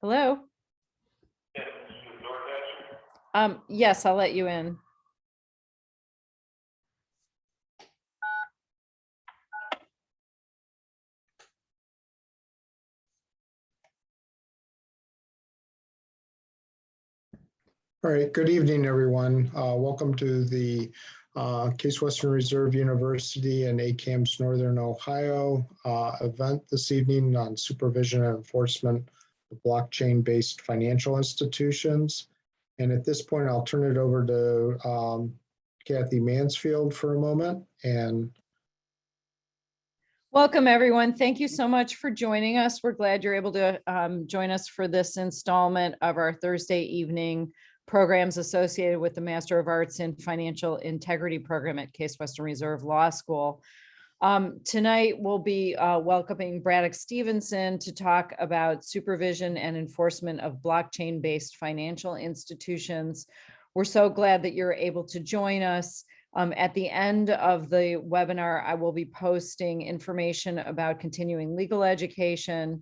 Hello? Yes, I'll let you in. All right, good evening, everyone. Welcome to the Case Western Reserve University and ACAMS Northern Ohio event this evening on supervision and enforcement of blockchain-based financial institutions. And at this point, I'll turn it over to Kathy Mansfield for a moment. And welcome, everyone. Thank you so much for joining us. We're glad you're able to join us for this installment of our Thursday evening programs associated with the Master of Arts in Financial Integrity program at Case Western Reserve Law School. Tonight, we'll be welcoming Braddock Stevenson to talk about supervision and enforcement of blockchain-based financial institutions. We're so glad that you're able to join us. At the end of the webinar, I will be posting information about continuing legal education,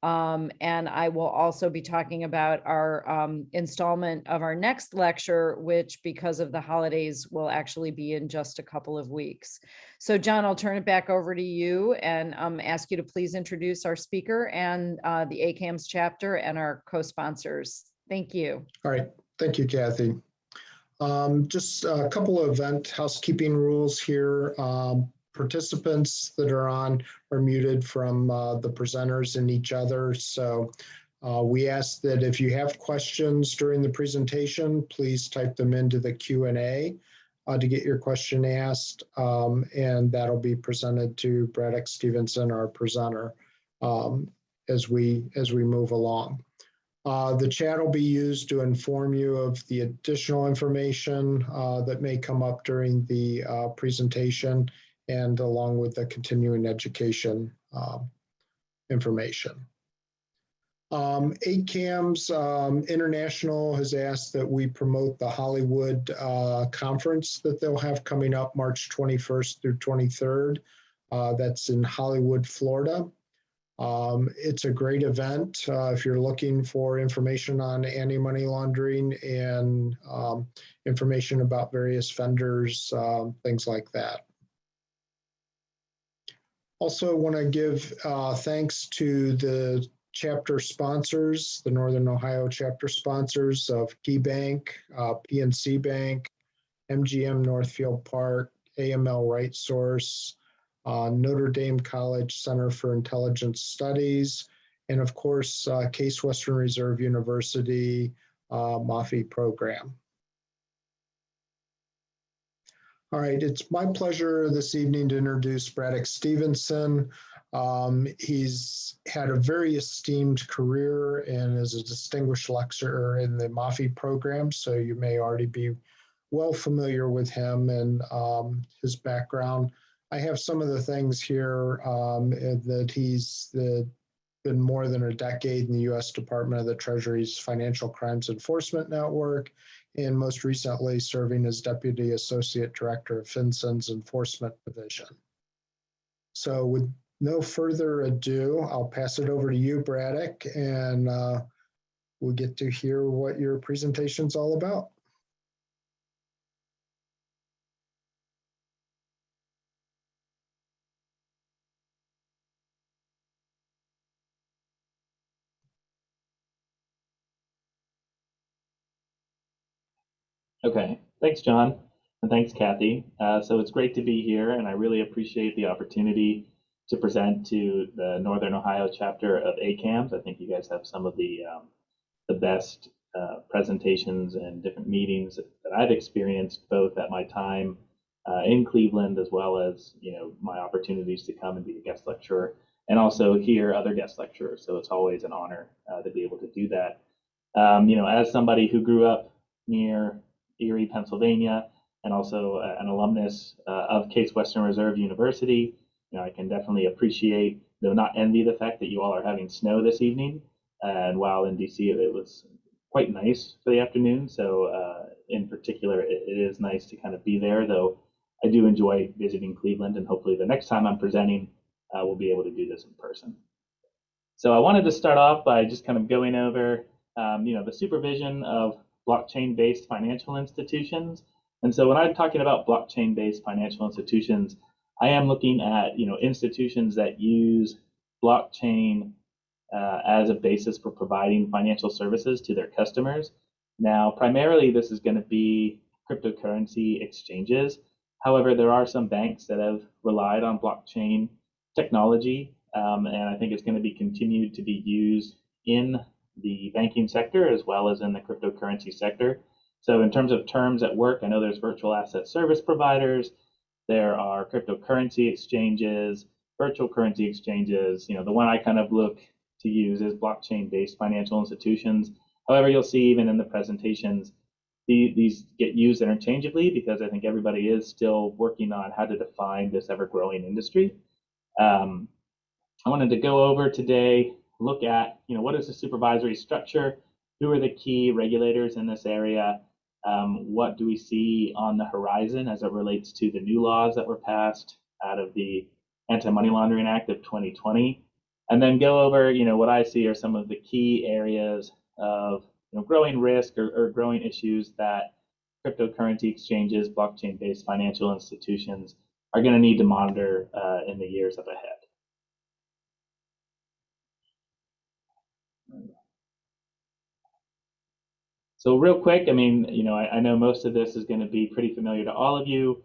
and I will also be talking about our installment of our next lecture, which because of the holidays will actually be in just a couple of weeks. So John, I'll turn it back over to you and ask you to please introduce our speaker and the ACAMS chapter and our co-sponsors. Thank you. all right, thank you, Kathy. Just a couple of event housekeeping rules here. Participants that are on are muted from the presenters and each other. So we ask that if you have questions during the presentation, please type them into the Q&A to get your question asked, and that'll be presented to Braddock Stevenson, our presenter, as we move along. The chat will be used to inform you of the additional information that may come up during the presentation and along with the continuing education information. ACAMS International has asked that we promote the Hollywood conference that they'll have coming up March 21st through 23rd. That's in Hollywood, Florida. It's a great event if you're looking for information on anti-money laundering and information about various vendors, things like that. Also want to give thanks to the chapter sponsors, the Northern Ohio chapter sponsors of KeyBank, PNC Bank, MGM Northfield Park, AML RightSource, Notre Dame College Center for Intelligence Studies, and of course, Case Western Reserve University MAFI program. All right, it's my pleasure this evening to introduce Braddock Stevenson. He's had a very esteemed career and is a distinguished lecturer in the MAFI program, so you may already be well familiar with him and his background. I have some of the things here that he's been more than a decade in the U.S. Department of the Treasury's Financial Crimes Enforcement Network, and most recently serving as Deputy Associate Director of FinCEN's Enforcement Division. So with no further ado, I'll pass it over to you, Braddock, and we'll get to hear what your presentation's all about. Okay, thanks, John, and thanks, Kathy. So it's great to be here, and I really appreciate the opportunity to present to the Northern Ohio chapter of ACAMS. I think you guys have some of the best presentations and different meetings that I've experienced, both at my time in Cleveland, as well as my opportunities to come and be a guest lecturer, and also hear other guest lecturers. So it's always an honor to be able to do that. As somebody who grew up near Erie, Pennsylvania, and also an alumnus of Case Western Reserve University, I can definitely appreciate, though not envy, the fact that you all are having snow this evening. And while in DC, it was quite nice for the afternoon. So in particular, it is nice to kind of be there, though I do enjoy visiting Cleveland, and hopefully the next time I'm presenting, we'll be able to do this in person. So I wanted to start off by just kind of going over, the supervision of blockchain-based financial institutions. And so when I'm talking about blockchain-based financial institutions, I am looking at, institutions that use blockchain as a basis for providing financial services to their customers. Now, primarily, this is going to be cryptocurrency exchanges. However, there are some banks that have relied on blockchain technology, and I think it's going to be continued to be used in the banking sector as well as in the cryptocurrency sector. So in terms of terms at work, I know there's virtual asset service providers, there are cryptocurrency exchanges, virtual currency exchanges. The one I kind of look to use is blockchain-based financial institutions. However, you'll see even in the presentations, these get used interchangeably because I think everybody is still working on how to define this ever-growing industry. I wanted to go over today, look at, what is the supervisory structure? Who are the key regulators in this area? What do we see on the horizon as it relates to the new laws that were passed out of the Anti-Money Laundering Act of 2020? And then go over, what I see are some of the key areas of growing risk or growing issues that cryptocurrency exchanges, blockchain-based financial institutions are going to need to monitor in the years up ahead. So real quick, I know most of this is going to be pretty familiar to all of you.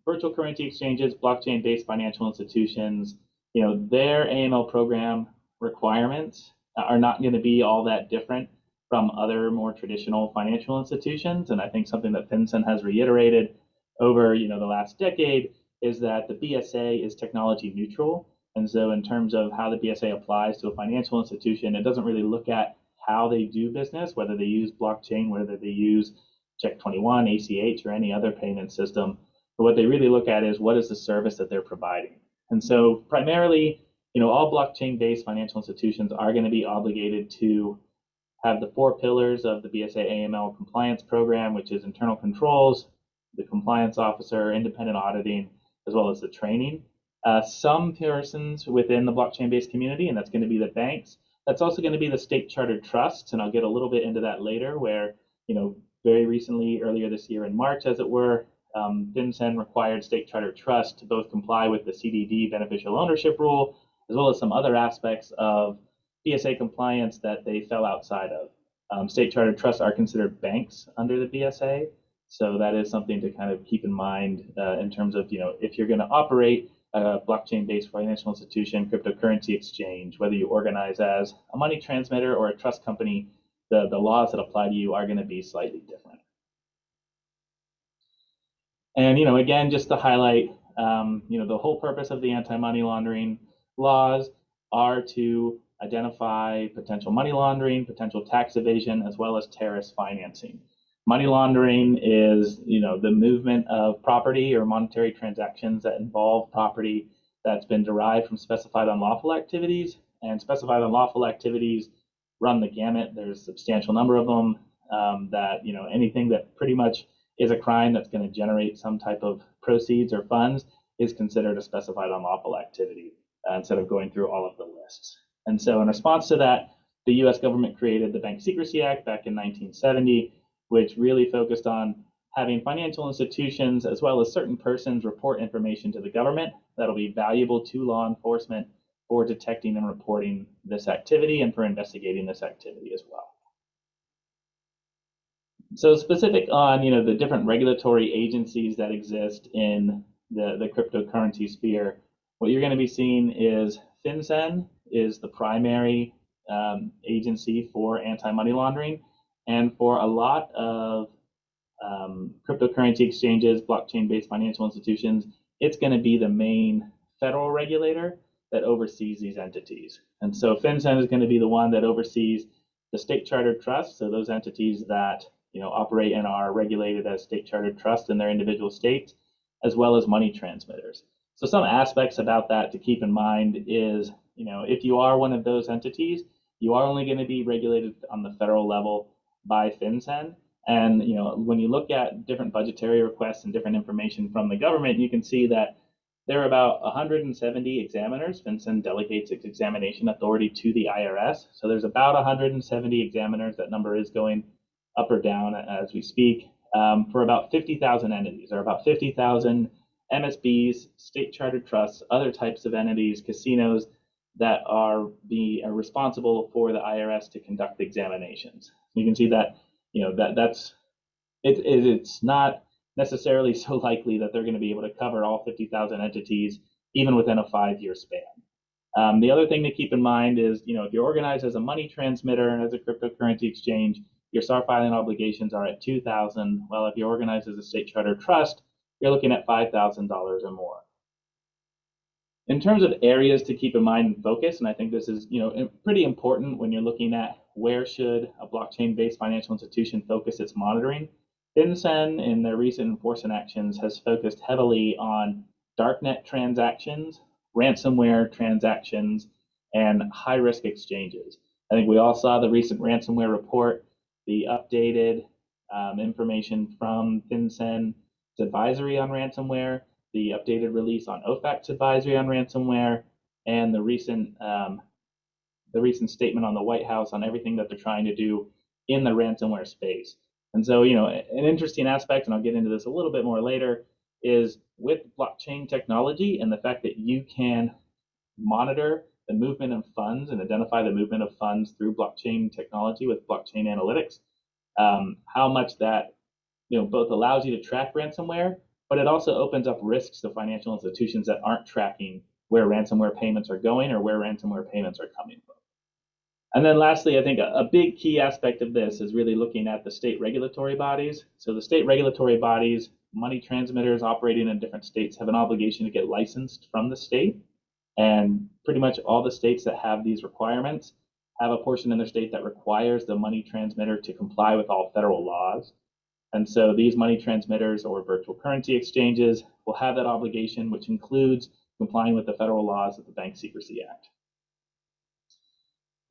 Virtual currency exchanges, blockchain-based financial institutions, their AML program requirements are not going to be all that different from other more traditional financial institutions. And I think something that FinCEN has reiterated over the last decade is that the BSA is technology neutral. And so in terms of how the BSA applies to a financial institution, it doesn't really look at how they do business, whether they use blockchain, whether they use Check 21, ACH, or any other payment system. But what they really look at is what is the service that they're providing. And so primarily, all blockchain-based financial institutions are going to be obligated to have the 4 pillars of the BSA AML compliance program, which is internal controls, the compliance officer, independent auditing, as well as the training. Some persons within the blockchain-based community, and that's going to be the banks, that's also going to be the state chartered trusts, and I'll get a little bit into that later, where, very recently, earlier this year in March, as it were, FinCEN required state chartered trusts to both comply with the CDD beneficial ownership rule, as well as some other aspects of BSA compliance that they fell outside of. State chartered trusts are considered banks under the BSA, so that is something to kind of keep in mind in terms of, if you're going to operate a blockchain-based financial institution, cryptocurrency exchange, whether you organize as a money transmitter or a trust company, the laws that apply to you are going to be slightly different. And, again, just to highlight, the whole purpose of the anti-money laundering laws are to identify potential money laundering, potential tax evasion, as well as terrorist financing. Money laundering is, the movement of property or monetary transactions that involve property that's been derived from specified unlawful activities. And specified unlawful activities run the gamut. There's a substantial number of them that, anything that pretty much is a crime that's going to generate some type of proceeds or funds is considered a specified unlawful activity instead of going through all of the lists. And so in response to that, the US government created the Bank Secrecy Act back in 1970, which really focused on having financial institutions as well as certain persons report information to the government that'll be valuable to law enforcement for detecting and reporting this activity and for investigating this activity as well. So specific on the different regulatory agencies that exist in the cryptocurrency sphere, what you're going to be seeing is FinCEN is the primary agency for anti-money laundering. And for a lot of cryptocurrency exchanges, blockchain-based financial institutions, it's going to be the main federal regulator that oversees these entities. And so FinCEN is going to be the one that oversees the state chartered trusts, so those entities that operate and are regulated as state chartered trusts in their individual states, as well as money transmitters. So some aspects about that to keep in mind is, if you are one of those entities, you are only going to be regulated on the federal level by FinCEN. And when you look at different budgetary requests and different information from the government, you can see that there are about 170 examiners. FinCEN delegates its examination authority to the IRS. So there's about 170 examiners. That number is going up or down as we speak, for about 50,000 entities. There are about 50,000 MSBs, state chartered trusts, other types of entities, casinos that are responsible for the IRS to conduct the examinations. You can see that, it's not necessarily so likely that they're going to be able to cover all 50,000 entities even within a 5-year span. The other thing to keep in mind is, if you're organized as a money transmitter, as a cryptocurrency exchange, your SAR filing obligations are at $2,000. Well, if you're organized as a state chartered trust, you're looking at $5,000 or more. In terms of areas to keep in mind and focus, and I think this is pretty important when you're looking at where should a blockchain-based financial institution focus its monitoring, FinCEN in their recent enforcement actions has focused heavily on darknet transactions, ransomware transactions, and high-risk exchanges. I think we all saw the recent ransomware report, the updated information from FinCEN's advisory on ransomware, the updated release on OFAC's advisory on ransomware, and the recent statement on the White House on everything that they're trying to do in the ransomware space. And so, an interesting aspect, and I'll get into this a little bit more later, is with blockchain technology and the fact that you can monitor the movement of funds and identify the movement of funds through blockchain technology with blockchain analytics, how much that both allows you to track ransomware, but it also opens up risks to financial institutions that aren't tracking where ransomware payments are going or where ransomware payments are coming from. And then lastly, I think a big key aspect of this is really looking at the state regulatory bodies. So the state regulatory bodies, money transmitters operating in different states have an obligation to get licensed from the state. And pretty much all the states that have these requirements have a portion in their state that requires the money transmitter to comply with all federal laws. And so these money transmitters or virtual currency exchanges will have that obligation, which includes complying with the federal laws of the Bank Secrecy Act.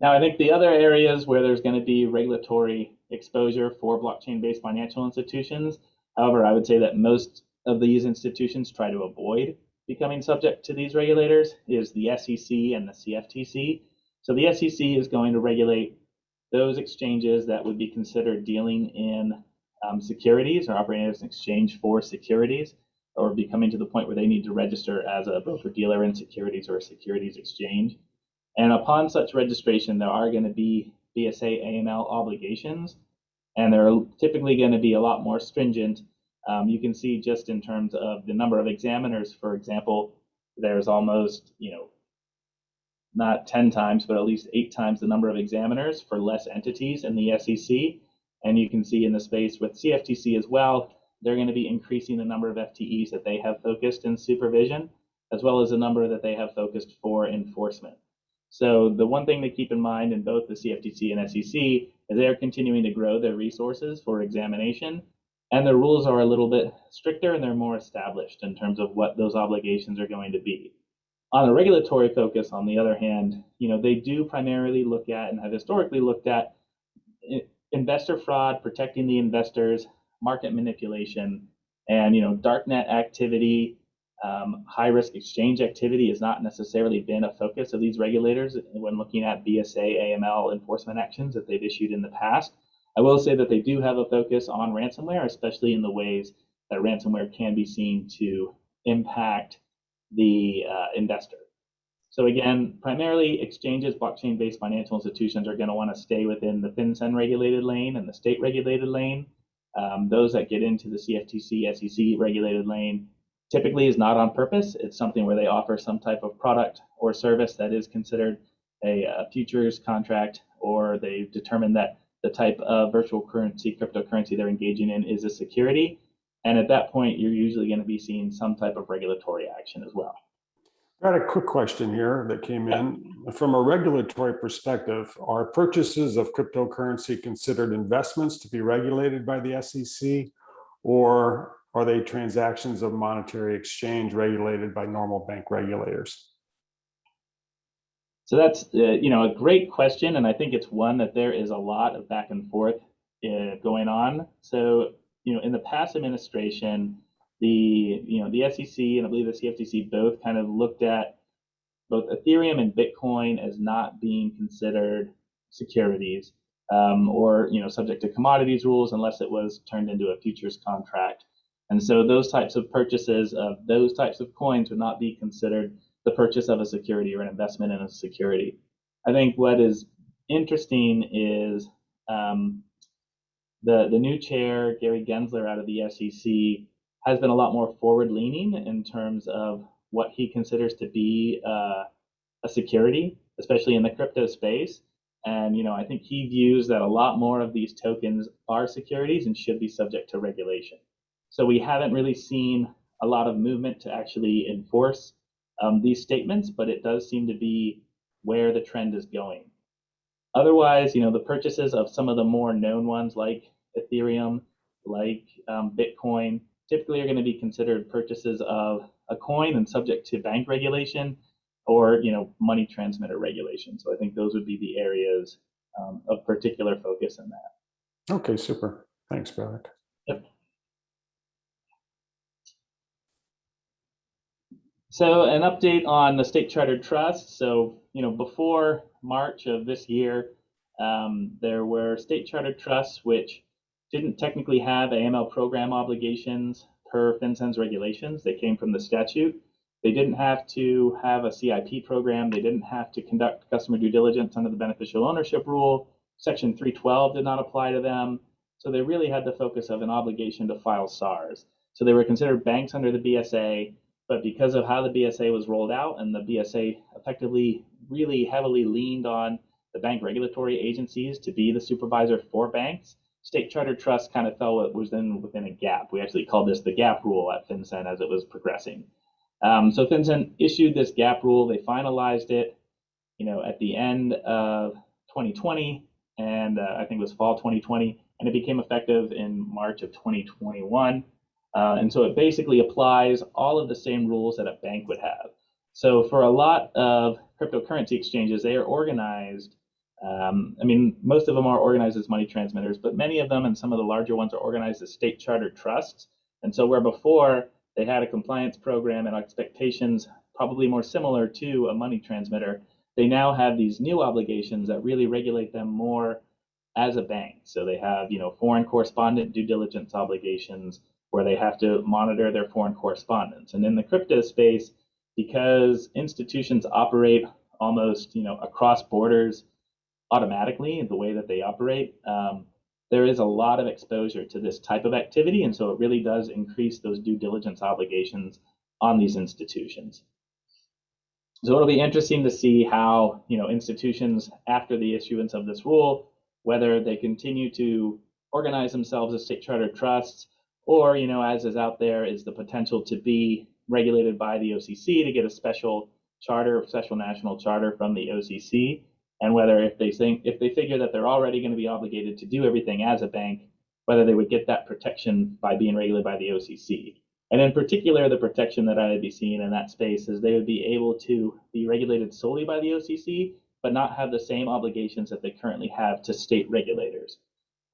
Now, I think the other areas where there's going to be regulatory exposure for blockchain-based financial institutions, however, I would say that most of these institutions try to avoid becoming subject to these regulators, is the SEC and the CFTC. So the SEC is going to regulate those exchanges that would be considered dealing in securities or operating as an exchange for securities, or be coming to the point where they need to register as a broker-dealer in securities or a securities exchange. And upon such registration, there are going to be BSA AML obligations, and they're typically going to be a lot more stringent. You can see just in terms of the number of examiners, for example, there's almost, not 10 times, but at least 8 times the number of examiners for less entities in the SEC. And you can see in the space with CFTC as well, they're going to be increasing the number of FTEs that they have focused in supervision, as well as the number that they have focused for enforcement. So the one thing to keep in mind in both the CFTC and SEC is they are continuing to grow their resources for examination, and their rules are a little bit stricter and they're more established in terms of what those obligations are going to be. On the regulatory focus, on the other hand, they do primarily look at and have historically looked at investor fraud, protecting the investors, market manipulation, and darknet activity. High-risk exchange activity has not necessarily been a focus of these regulators when looking at BSA AML enforcement actions that they've issued in the past. I will say that they do have a focus on ransomware, especially in the ways that ransomware can be seen to impact the investor. So again, primarily exchanges, blockchain-based financial institutions are going to want to stay within the FinCEN regulated lane and the state regulated lane. Those that get into the CFTC, SEC regulated lane typically is not on purpose. It's something where they offer some type of product or service that is considered a futures contract, or they've determined that the type of virtual currency, cryptocurrency they're engaging in is a security. And at that point, you're usually going to be seeing some type of regulatory action as well. I got a quick question here that came in. From a regulatory perspective, are purchases of cryptocurrency considered investments to be regulated by the SEC, or are they transactions of monetary exchange regulated by normal bank regulators? So that's a great question, and I think it's one that there is a lot of back and forth going on. So in the past administration, the SEC and I believe the CFTC both kind of looked at both Ethereum and Bitcoin as not being considered securities or subject to commodities rules unless it was turned into a futures contract. And so those types of purchases of those types of coins would not be considered the purchase of a security or an investment in a security. I think what is interesting is the new chair, Gary Gensler out of the SEC, has been a lot more forward-leaning in terms of what he considers to be a security, especially in the crypto space. And I think he views that a lot more of these tokens are securities and should be subject to regulation. So we haven't really seen a lot of movement to actually enforce these statements, but it does seem to be where the trend is going. Otherwise, the purchases of some of the more known ones like Ethereum, like Bitcoin, typically are going to be considered purchases of a coin and subject to bank regulation or money transmitter regulation. So I think those would be the areas of particular focus in that. Okay, super. Thanks, Braddock. Yep. So an update on the state chartered trust. So before March of this year, there were state chartered trusts which didn't technically have AML program obligations per FinCEN's regulations. They came from the statute. They didn't have to have a CIP program. They didn't have to conduct customer due diligence under the beneficial ownership rule. Section 312 did not apply to them. So they really had the focus of an obligation to file SARs. So they were considered banks under the BSA, but because of how the BSA was rolled out and the BSA effectively really heavily leaned on the bank regulatory agencies to be the supervisor for banks, state chartered trust kind of fell within a gap. We actually called this the gap rule at FinCEN as it was progressing. So FinCEN issued this gap rule. They finalized it, at the end of 2020, and I think it was fall 2020, and it became effective in March of 2021. And so it basically applies all of the same rules that a bank would have. So for a lot of cryptocurrency exchanges, they are organized. Most of them are organized as money transmitters, but many of them and some of the larger ones are organized as state chartered trusts. And so where before they had a compliance program and expectations probably more similar to a money transmitter, they now have these new obligations that really regulate them more as a bank. So they have, foreign correspondent due diligence obligations where they have to monitor their foreign correspondence. And in the crypto space, because institutions operate almost, across borders automatically in the way that they operate, there is a lot of exposure to this type of activity, and so it really does increase those due diligence obligations on these institutions. So it'll be interesting to see how institutions, after the issuance of this rule, whether they continue to organize themselves as state chartered trusts, or as is out there, is the potential to be regulated by the OCC to get a special charter, special national charter from the OCC. And whether if they figure that they're already going to be obligated to do everything as a bank, whether they would get that protection by being regulated by the OCC. And in particular, the protection that I would be seeing in that space is they would be able to be regulated solely by the OCC, but not have the same obligations that they currently have to state regulators.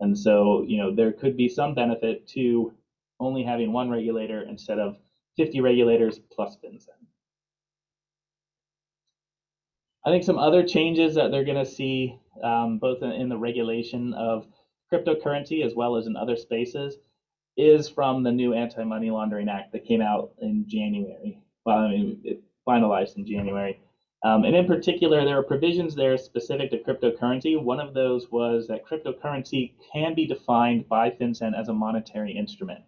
And so, there could be some benefit to only having one regulator instead of 50 regulators plus FinCEN. I think some other changes that they're going to see, both in the regulation of cryptocurrency as well as in other spaces, is from the new Anti-Money Laundering Act that came out in January. It finalized in January. And in particular, there are provisions there specific to cryptocurrency. One of those was that cryptocurrency can be defined by FinCEN as a monetary instrument.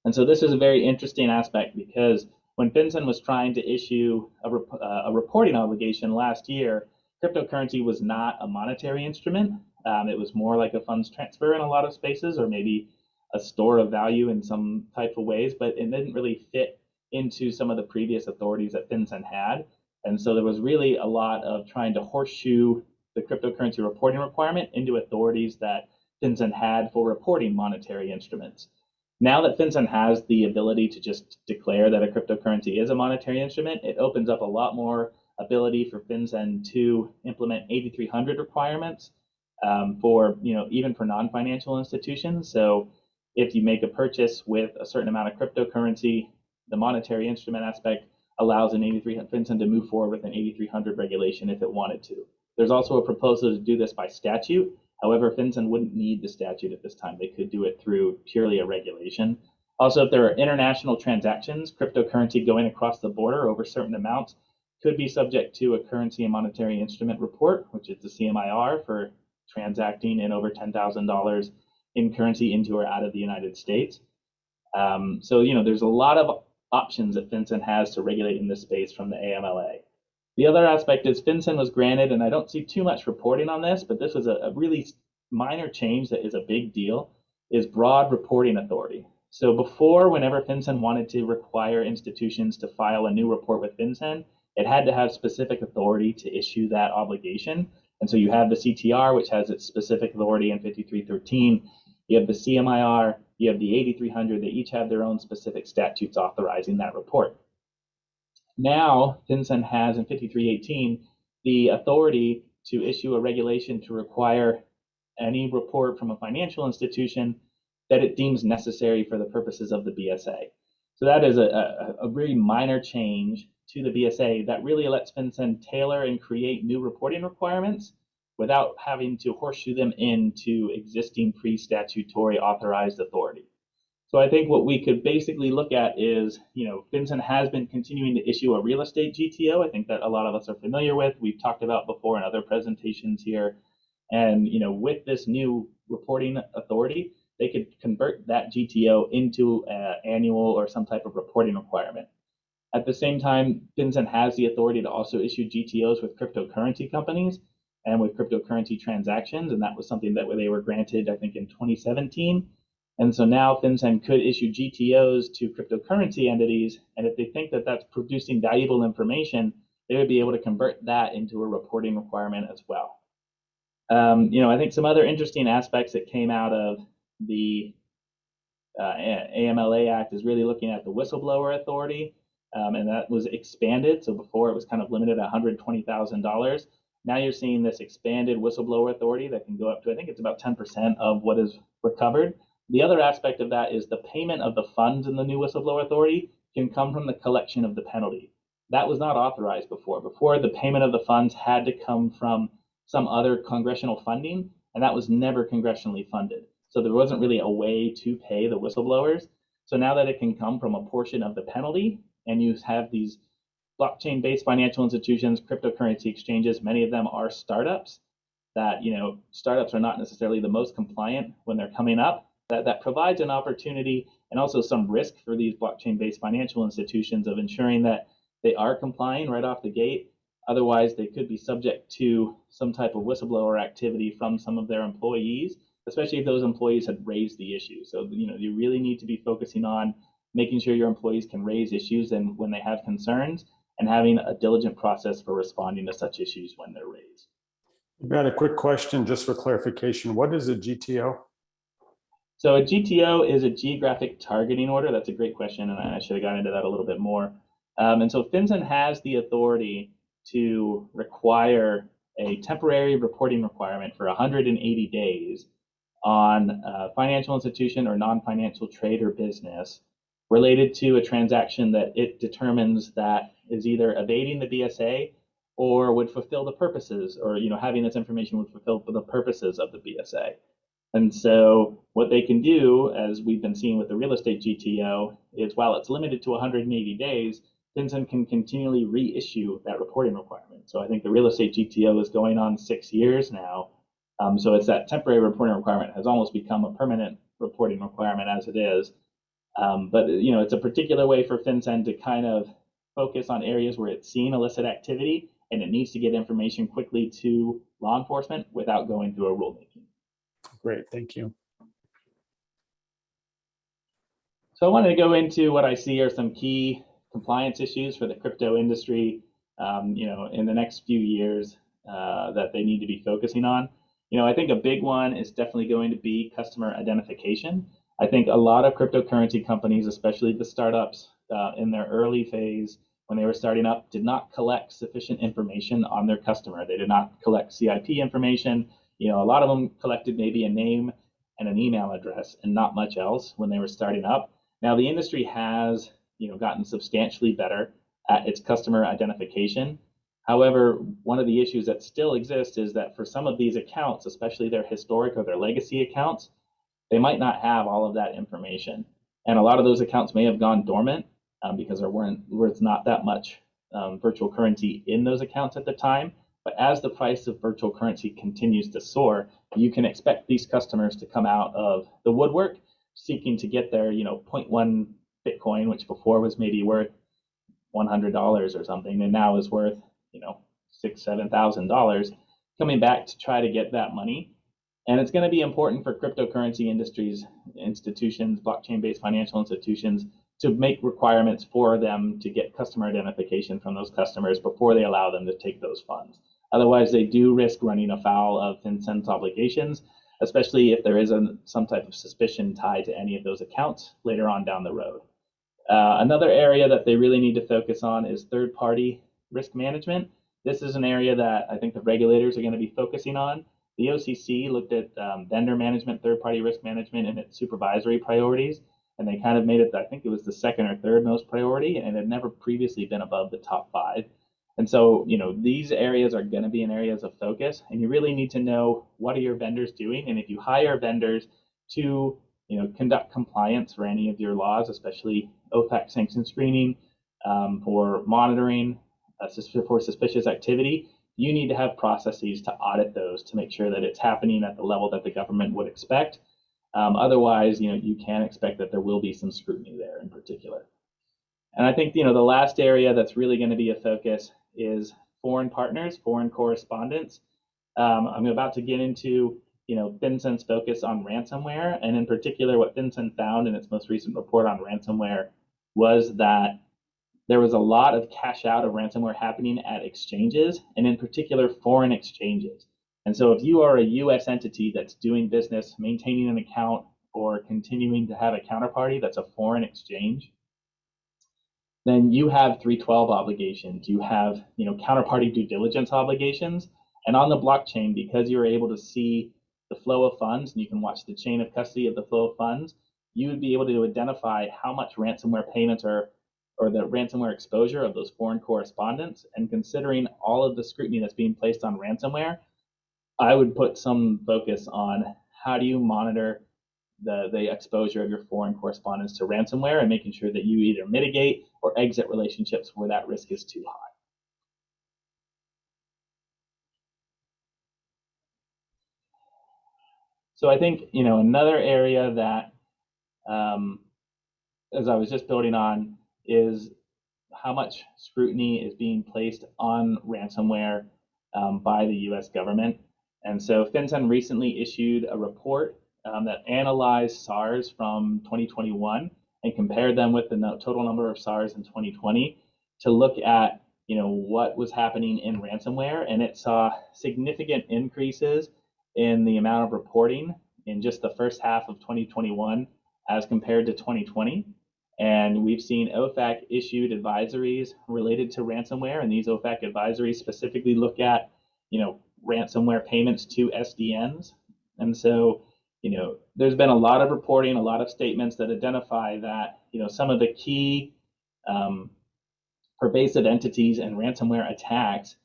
And so this is a very interesting aspect because when FinCEN was trying to issue a reporting obligation last year, cryptocurrency was not a monetary instrument. It was more like a funds transfer in a lot of spaces, or maybe a store of value in some type of ways, but it didn't really fit into some of the previous authorities that FinCEN had. And so there was really a lot of trying to horseshoe the cryptocurrency reporting requirement into authorities that FinCEN had for reporting monetary instruments. Now that FinCEN has the ability to just declare that a cryptocurrency is a monetary instrument, it opens up a lot more ability for FinCEN to implement 8300 requirements for, even for non-financial institutions. So if you make a purchase with a certain amount of cryptocurrency, the monetary instrument aspect allows FinCEN to move forward with an 8300 regulation if it wanted to. There's also a proposal to do this by statute. However, FinCEN wouldn't need the statute at this time. They could do it through purely a regulation. Also, if there are international transactions, cryptocurrency going across the border over certain amounts could be subject to a currency and monetary instrument report, which is the CMIR for transacting in over $10,000 in currency into or out of the United States. So, there's a lot of options that FinCEN has to regulate in this space from the AMLA. The other aspect is FinCEN was granted, and I don't see too much reporting on this, but this was a really minor change that is a big deal, is broad reporting authority. So before, whenever FinCEN wanted to require institutions to file a new report with FinCEN, it had to have specific authority to issue that obligation. And so you have the CTR, which has its specific authority in 5313. You have the CMIR, you have the 8300. They each have their own specific statutes authorizing that report. Now, FinCEN has in 5318 the authority to issue a regulation to require any report from a financial institution that it deems necessary for the purposes of the BSA. So that is a really minor change to the BSA that really lets FinCEN tailor and create new reporting requirements without having to horseshoe them into existing pre-statutory authorized authority. So I think what we could basically look at is, FinCEN has been continuing to issue a real estate GTO. I think that a lot of us are familiar with. We've talked about before in other presentations here. And, with this new reporting authority, they could convert that GTO into an annual or some type of reporting requirement. At the same time, FinCEN has the authority to also issue GTOs with cryptocurrency companies and with cryptocurrency transactions. And that was something that they were granted, I think, in 2017. And so now FinCEN could issue GTOs to cryptocurrency entities. And if they think that that's producing valuable information, they would be able to convert that into a reporting requirement as well. I think some other interesting aspects that came out of the AMLA Act is really looking at the whistleblower authority. And that was expanded. So before it was kind of limited at $120,000. Now you're seeing this expanded whistleblower authority that can go up to, I think it's about 10% of what is recovered. The other aspect of that is the payment of the funds in the new whistleblower authority can come from the collection of the penalty. That was not authorized before. Before, the payment of the funds had to come from some other congressional funding, and that was never congressionally funded. So there wasn't really a way to pay the whistleblowers. So now that it can come from a portion of the penalty, and you have these blockchain-based financial institutions, cryptocurrency exchanges, many of them are startups that, startups are not necessarily the most compliant when they're coming up. That provides an opportunity and also some risk for these blockchain-based financial institutions of ensuring that they are complying right off the gate. Otherwise, they could be subject to some type of whistleblower activity from some of their employees, especially if those employees had raised the issue. So, you really need to be focusing on making sure your employees can raise issues and when they have concerns, and having a diligent process for responding to such issues when they're raised. I've got a quick question just for clarification. What is a GTO? So a GTO is a geographic targeting order. That's a great question, and I should have gotten into that a little bit more. And so FinCEN has the authority to require a temporary reporting requirement for 180 days on a financial institution or non-financial trade or business related to a transaction that it determines that is either evading the BSA or would fulfill the purposes, or having this information would fulfill the purposes of the BSA. And so what they can do, as we've been seeing with the real estate GTO, is while it's limited to 180 days, FinCEN can continually reissue that reporting requirement. So I think the real estate GTO is going on 6 years now. So it's that temporary reporting requirement has almost become a permanent reporting requirement as it is. But it's a particular way for FinCEN to kind of focus on areas where it's seen illicit activity and it needs to get information quickly to law enforcement without going through a rulemaking. Great, thank you. So I wanted to go into what I see are some key compliance issues for the crypto industry, in the next few years that they need to be focusing on. I think a big one is definitely going to be customer identification. I think a lot of cryptocurrency companies, especially the startups in their early phase when they were starting up, did not collect sufficient information on their customer. They did not collect CIP information. A lot of them collected maybe a name and an email address and not much else when they were starting up. Now the industry has gotten substantially better at its customer identification. However, one of the issues that still exists is that for some of these accounts, especially their historic or their legacy accounts, they might not have all of that information. And a lot of those accounts may have gone dormant because there was not that much virtual currency in those accounts at the time. But as the price of virtual currency continues to soar, you can expect these customers to come out of the woodwork seeking to get their 0.1 Bitcoin, which before was maybe worth $100 or something, and now is worth $6,000-7,000, coming back to try to get that money. And it's going to be important for cryptocurrency institutions, blockchain-based financial institutions, to make requirements for them to get customer identification from those customers before they allow them to take those funds. Otherwise, they do risk running afoul of FinCEN's obligations, especially if there is some type of suspicion tied to any of those accounts later on down the road. Another area that they really need to focus on is third-party risk management. This is an area that I think the regulators are going to be focusing on. The OCC looked at vendor management, third-party risk management, and its supervisory priorities, and they kind of made it, I think it was the second or third most priority, and it had never previously been above the top 5. And so, these areas are going to be in areas of focus, and you really need to know what are your vendors doing, and if you hire vendors to conduct compliance for any of your laws, especially OFAC sanction screening, for monitoring, for suspicious activity, you need to have processes to audit those to make sure that it's happening at the level that the government would expect. Otherwise, you can expect that there will be some scrutiny there in particular. And I think, the last area that's really going to be a focus is foreign partners, foreign correspondents. I'm about to get into FinCEN's focus on ransomware, and in particular what FinCEN found in its most recent report on ransomware was that there was a lot of cash out of ransomware happening at exchanges, and in particular foreign exchanges. And so if you are a US entity that's doing business, maintaining an account, or continuing to have a counterparty that's a foreign exchange, then you have 312 obligations, you have counterparty due diligence obligations, and on the blockchain, because you're able to see the flow of funds and you can watch the chain of custody of the flow of funds, you would be able to identify how much ransomware payments or the ransomware exposure of those foreign correspondents. And considering all of the scrutiny that's being placed on ransomware, I would put some focus on how do you monitor the exposure of your foreign correspondents to ransomware, and making sure that you either mitigate or exit relationships where that risk is too high. So I think another area that, as I was just building on, is how much scrutiny is being placed on ransomware by the US government. And so FinCEN recently issued a report that analyzed SARs from 2021 and compared them with the total number of SARs in 2020 to look at what was happening in ransomware, and it saw significant increases in the amount of reporting in just the first half of 2021 as compared to 2020. And we've seen OFAC issued advisories related to ransomware, and these OFAC advisories specifically look at ransomware payments to SDNs. And so there's been a lot of reporting, a lot of statements that identify that some of the key pervasive entities and ransomware attacks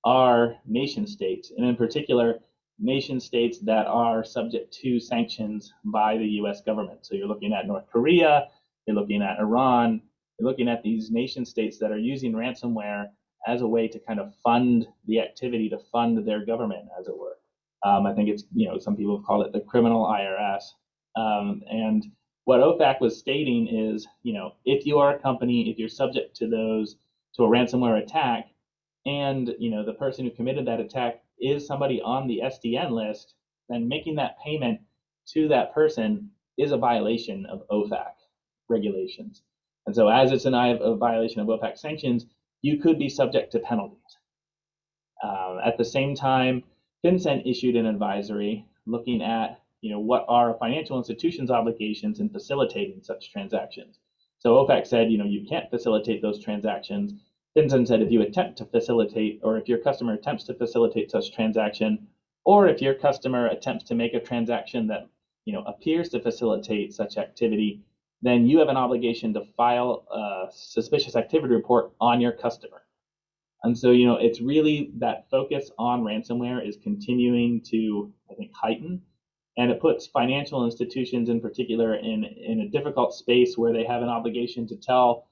are nation states, and in particular nation states that are subject to sanctions by the US government. So you're looking at North Korea, you're looking at Iran, you're looking at these nation states that are using ransomware as a way to kind of fund the activity, to fund their government, as it were. I think it's, some people have called it the criminal IRS. And what OFAC was stating is, if you are a company, if you're subject to a ransomware attack, and the person who committed that attack is somebody on the SDN list, then making that payment to that person is a violation of OFAC regulations. And so as it's a violation of OFAC sanctions, you could be subject to penalties. At the same time, FinCEN issued an advisory looking at what are a financial institution's obligations in facilitating such transactions. So OFAC said you can't facilitate those transactions. FinCEN said if you attempt to facilitate, or if your customer attempts to facilitate such transaction, or if your customer attempts to make a transaction that appears to facilitate such activity, then you have an obligation to file a suspicious activity report on your customer. And so, it's really that focus on ransomware is continuing to, I think, heighten, and it puts financial institutions in particular in a difficult space where they have an obligation to tell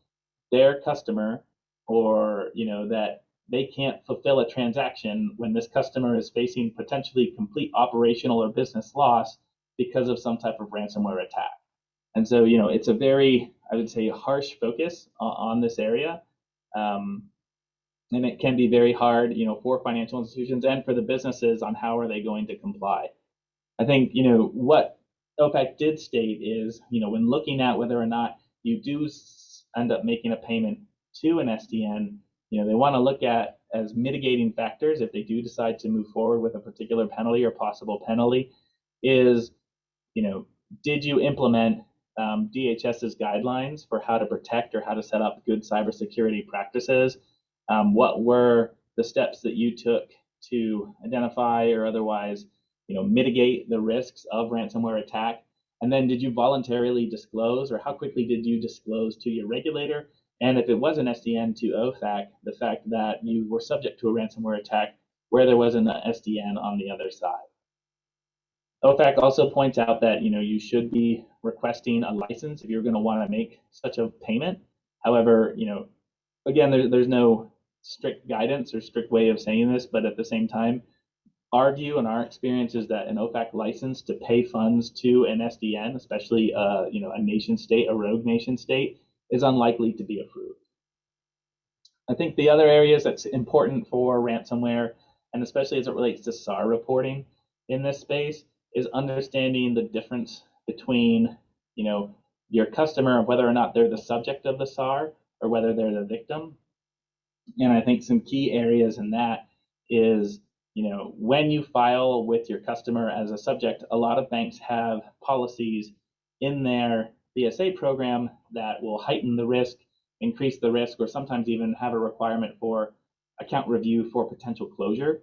their customer, or that they can't fulfill a transaction when this customer is facing potentially complete operational or business loss because of some type of ransomware attack. And so, it's a very, I would say, harsh focus on this area. And it can be very hard, for financial institutions and for the businesses on how are they going to comply. I think, what OFAC did state is, when looking at whether or not you do end up making a payment to an SDN, they want to look at as mitigating factors if they do decide to move forward with a particular penalty or possible penalty is, did you implement DHS's guidelines for how to protect or how to set up good cybersecurity practices? What were the steps that you took to identify or otherwise, mitigate the risks of ransomware attack? And then did you voluntarily disclose, or how quickly did you disclose to your regulator? And if it was an SDN to OFAC, the fact that you were subject to a ransomware attack where there wasn't an SDN on the other side. OFAC also points out that you should be requesting a license if you're going to want to make such a payment. However, again, there's no strict guidance or strict way of saying this, but at the same time, our view and our experience is that an OFAC license to pay funds to an SDN, especially a nation state, a rogue nation state, is unlikely to be approved. I think the other areas that's important for ransomware, and especially as it relates to SAR reporting in this space, is understanding the difference between your customer, whether or not they're the subject of the SAR or whether they're the victim. And I think some key areas in that is, when you file with your customer as a subject, a lot of banks have policies in their BSA program that will heighten the risk, increase the risk, or sometimes even have a requirement for account review for potential closure.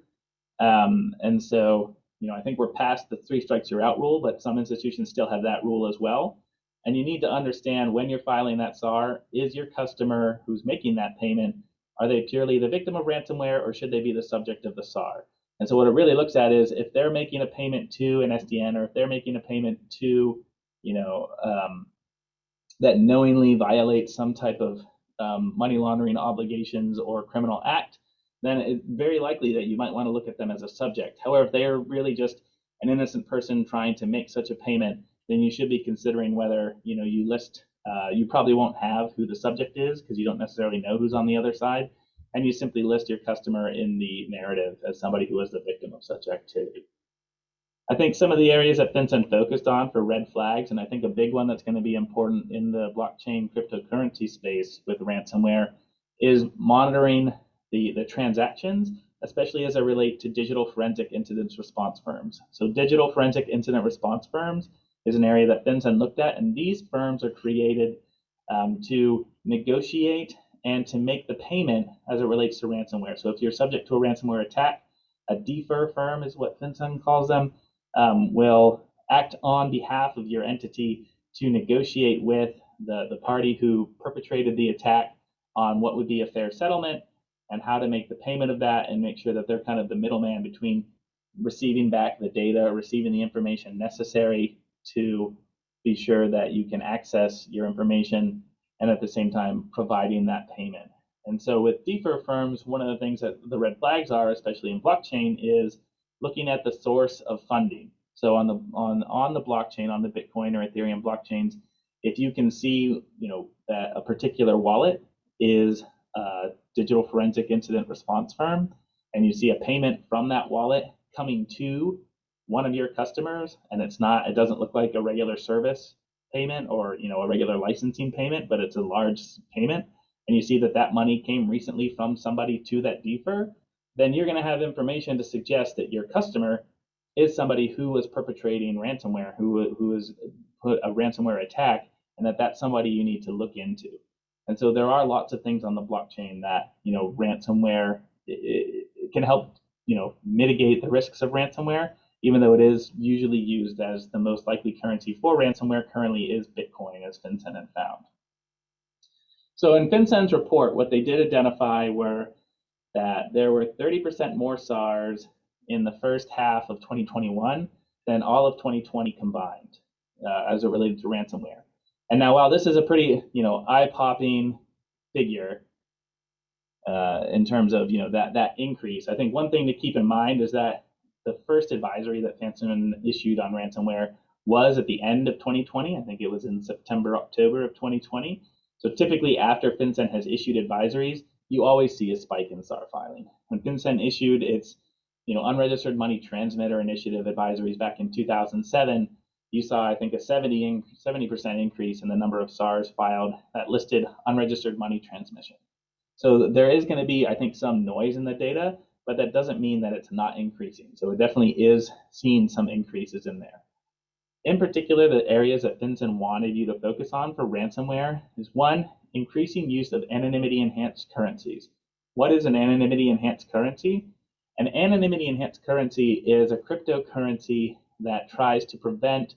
And so, I think we're past the 3 strikes you're out rule, but some institutions still have that rule as well. And you need to understand when you're filing that SAR, is your customer who's making that payment, are they purely the victim of ransomware, or should they be the subject of the SAR? And so what it really looks at is if they're making a payment to an SDN, or if they're making a payment to, that knowingly violates some type of money laundering obligations or criminal act, then it's very likely that you might want to look at them as a subject. However, if they are really just an innocent person trying to make such a payment, then you should be considering whether you list. You probably won't have who the subject is because you don't necessarily know who's on the other side, and you simply list your customer in the narrative as somebody who was the victim of such activity. I think some of the areas that FinCEN focused on for red flags, and I think a big one that's going to be important in the blockchain cryptocurrency space with ransomware, is monitoring the transactions, especially as they relate to digital forensic incident response firms. So digital forensic incident response firms is an area that FinCEN looked at, and these firms are created to negotiate and to make the payment as it relates to ransomware. So if you're subject to a ransomware attack, a defer firm is what FinCEN calls them, will act on behalf of your entity to negotiate with the party who perpetrated the attack on what would be a fair settlement and how to make the payment of that, and make sure that they're kind of the middleman between receiving back the data, receiving the information necessary to be sure that you can access your information, and at the same time providing that payment. And so with defer firms, one of the things that the red flags are, especially in blockchain, is looking at the source of funding. So on the blockchain, on the Bitcoin or Ethereum blockchains, if you can see that a particular wallet is a digital forensic incident response firm, and you see a payment from that wallet coming to one of your customers, and it doesn't look like a regular service payment or a regular licensing payment, but it's a large payment, and you see that money came recently from somebody to that defer, then you're going to have information to suggest that your customer is somebody who was perpetrating ransomware, who has put a ransomware attack, and that's somebody you need to look into. And so there are lots of things on the blockchain that ransomware it can help mitigate the risks of ransomware. even though it is usually used as the most likely currency for ransomware, currently is Bitcoin, as FinCEN had found. So in FinCEN's report, what they did identify were that there were 30% more SARs in the first half of 2021 than all of 2020 combined, as it related to ransomware. And now, while this is a pretty, eye-popping figure in terms of, that increase, I think one thing to keep in mind is that the first advisory that FinCEN issued on ransomware was at the end of 2020. I think it was in September, October of 2020. So typically, after FinCEN has issued advisories, you always see a spike in SAR filing. When FinCEN issued its, unregistered money transmitter initiative advisories back in 2007, you saw, I think, a 70% increase in the number of SARs filed that listed unregistered money transmission. So there is going to be, I think, some noise in the data, but that doesn't mean that it's not increasing. So it definitely is seeing some increases in there. In particular, the areas that FinCEN wanted you to focus on for ransomware is one, increasing use of anonymity-enhanced currencies. What is an anonymity-enhanced currency? An anonymity-enhanced currency is a cryptocurrency that tries to prevent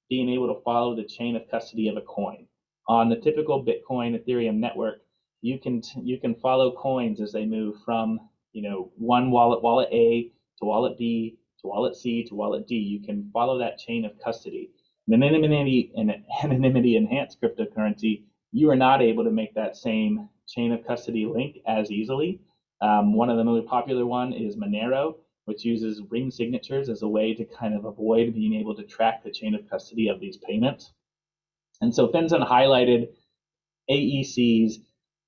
being able to follow the chain of custody of a coin. On the typical Bitcoin Ethereum network, you can follow coins as they move from one wallet A to wallet B to wallet C to wallet D. You can follow that chain of custody. An anonymity-enhanced cryptocurrency, you are not able to make that same chain of custody link as easily. One of the most popular one is Monero, which uses ring signatures as a way to kind of avoid being able to track the chain of custody of these payments. And so FinCEN highlighted AECs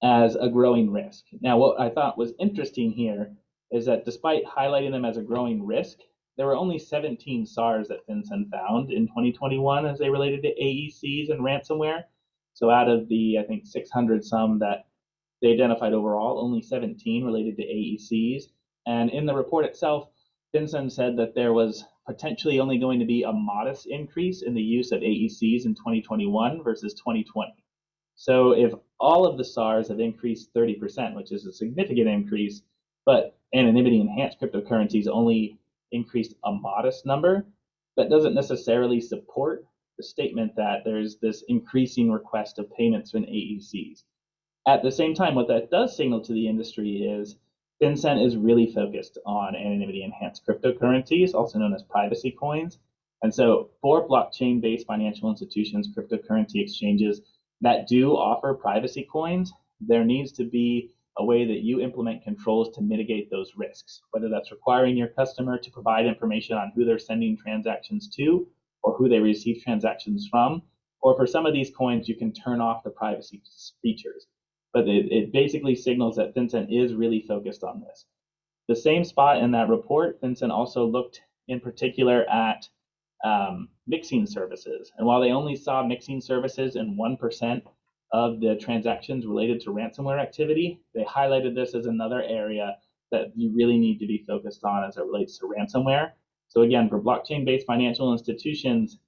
as a growing risk. Now, what I thought was interesting here is that despite highlighting them as a growing risk, there were only 17 SARs that FinCEN found in 2021 as they related to AECs and ransomware. So out of the, I think, 600 some that they identified overall, only 17 related to AECs. And in the report itself, FinCEN said that there was potentially only going to be a modest increase in the use of AECs in 2021 versus 2020. So if all of the SARs have increased 30%, which is a significant increase, but anonymity-enhanced cryptocurrencies only increased a modest number, that doesn't necessarily support the statement that there's this increasing request of payments in AECs. At the same time, what that does signal to the industry is FinCEN is really focused on anonymity-enhanced cryptocurrencies, also known as privacy coins. And so for blockchain-based financial institutions, cryptocurrency exchanges that do offer privacy coins, there needs to be a way that you implement controls to mitigate those risks, whether that's requiring your customer to provide information on who they're sending transactions to or who they receive transactions from, or for some of these coins, you can turn off the privacy features. But it basically signals that FinCEN is really focused on this. The same spot in that report, FinCEN also looked in particular at mixing services. And while they only saw mixing services in 1% of the transactions related to ransomware activity, they highlighted this as another area that you really need to be focused on as it relates to ransomware. So again, for blockchain-based financial institutions,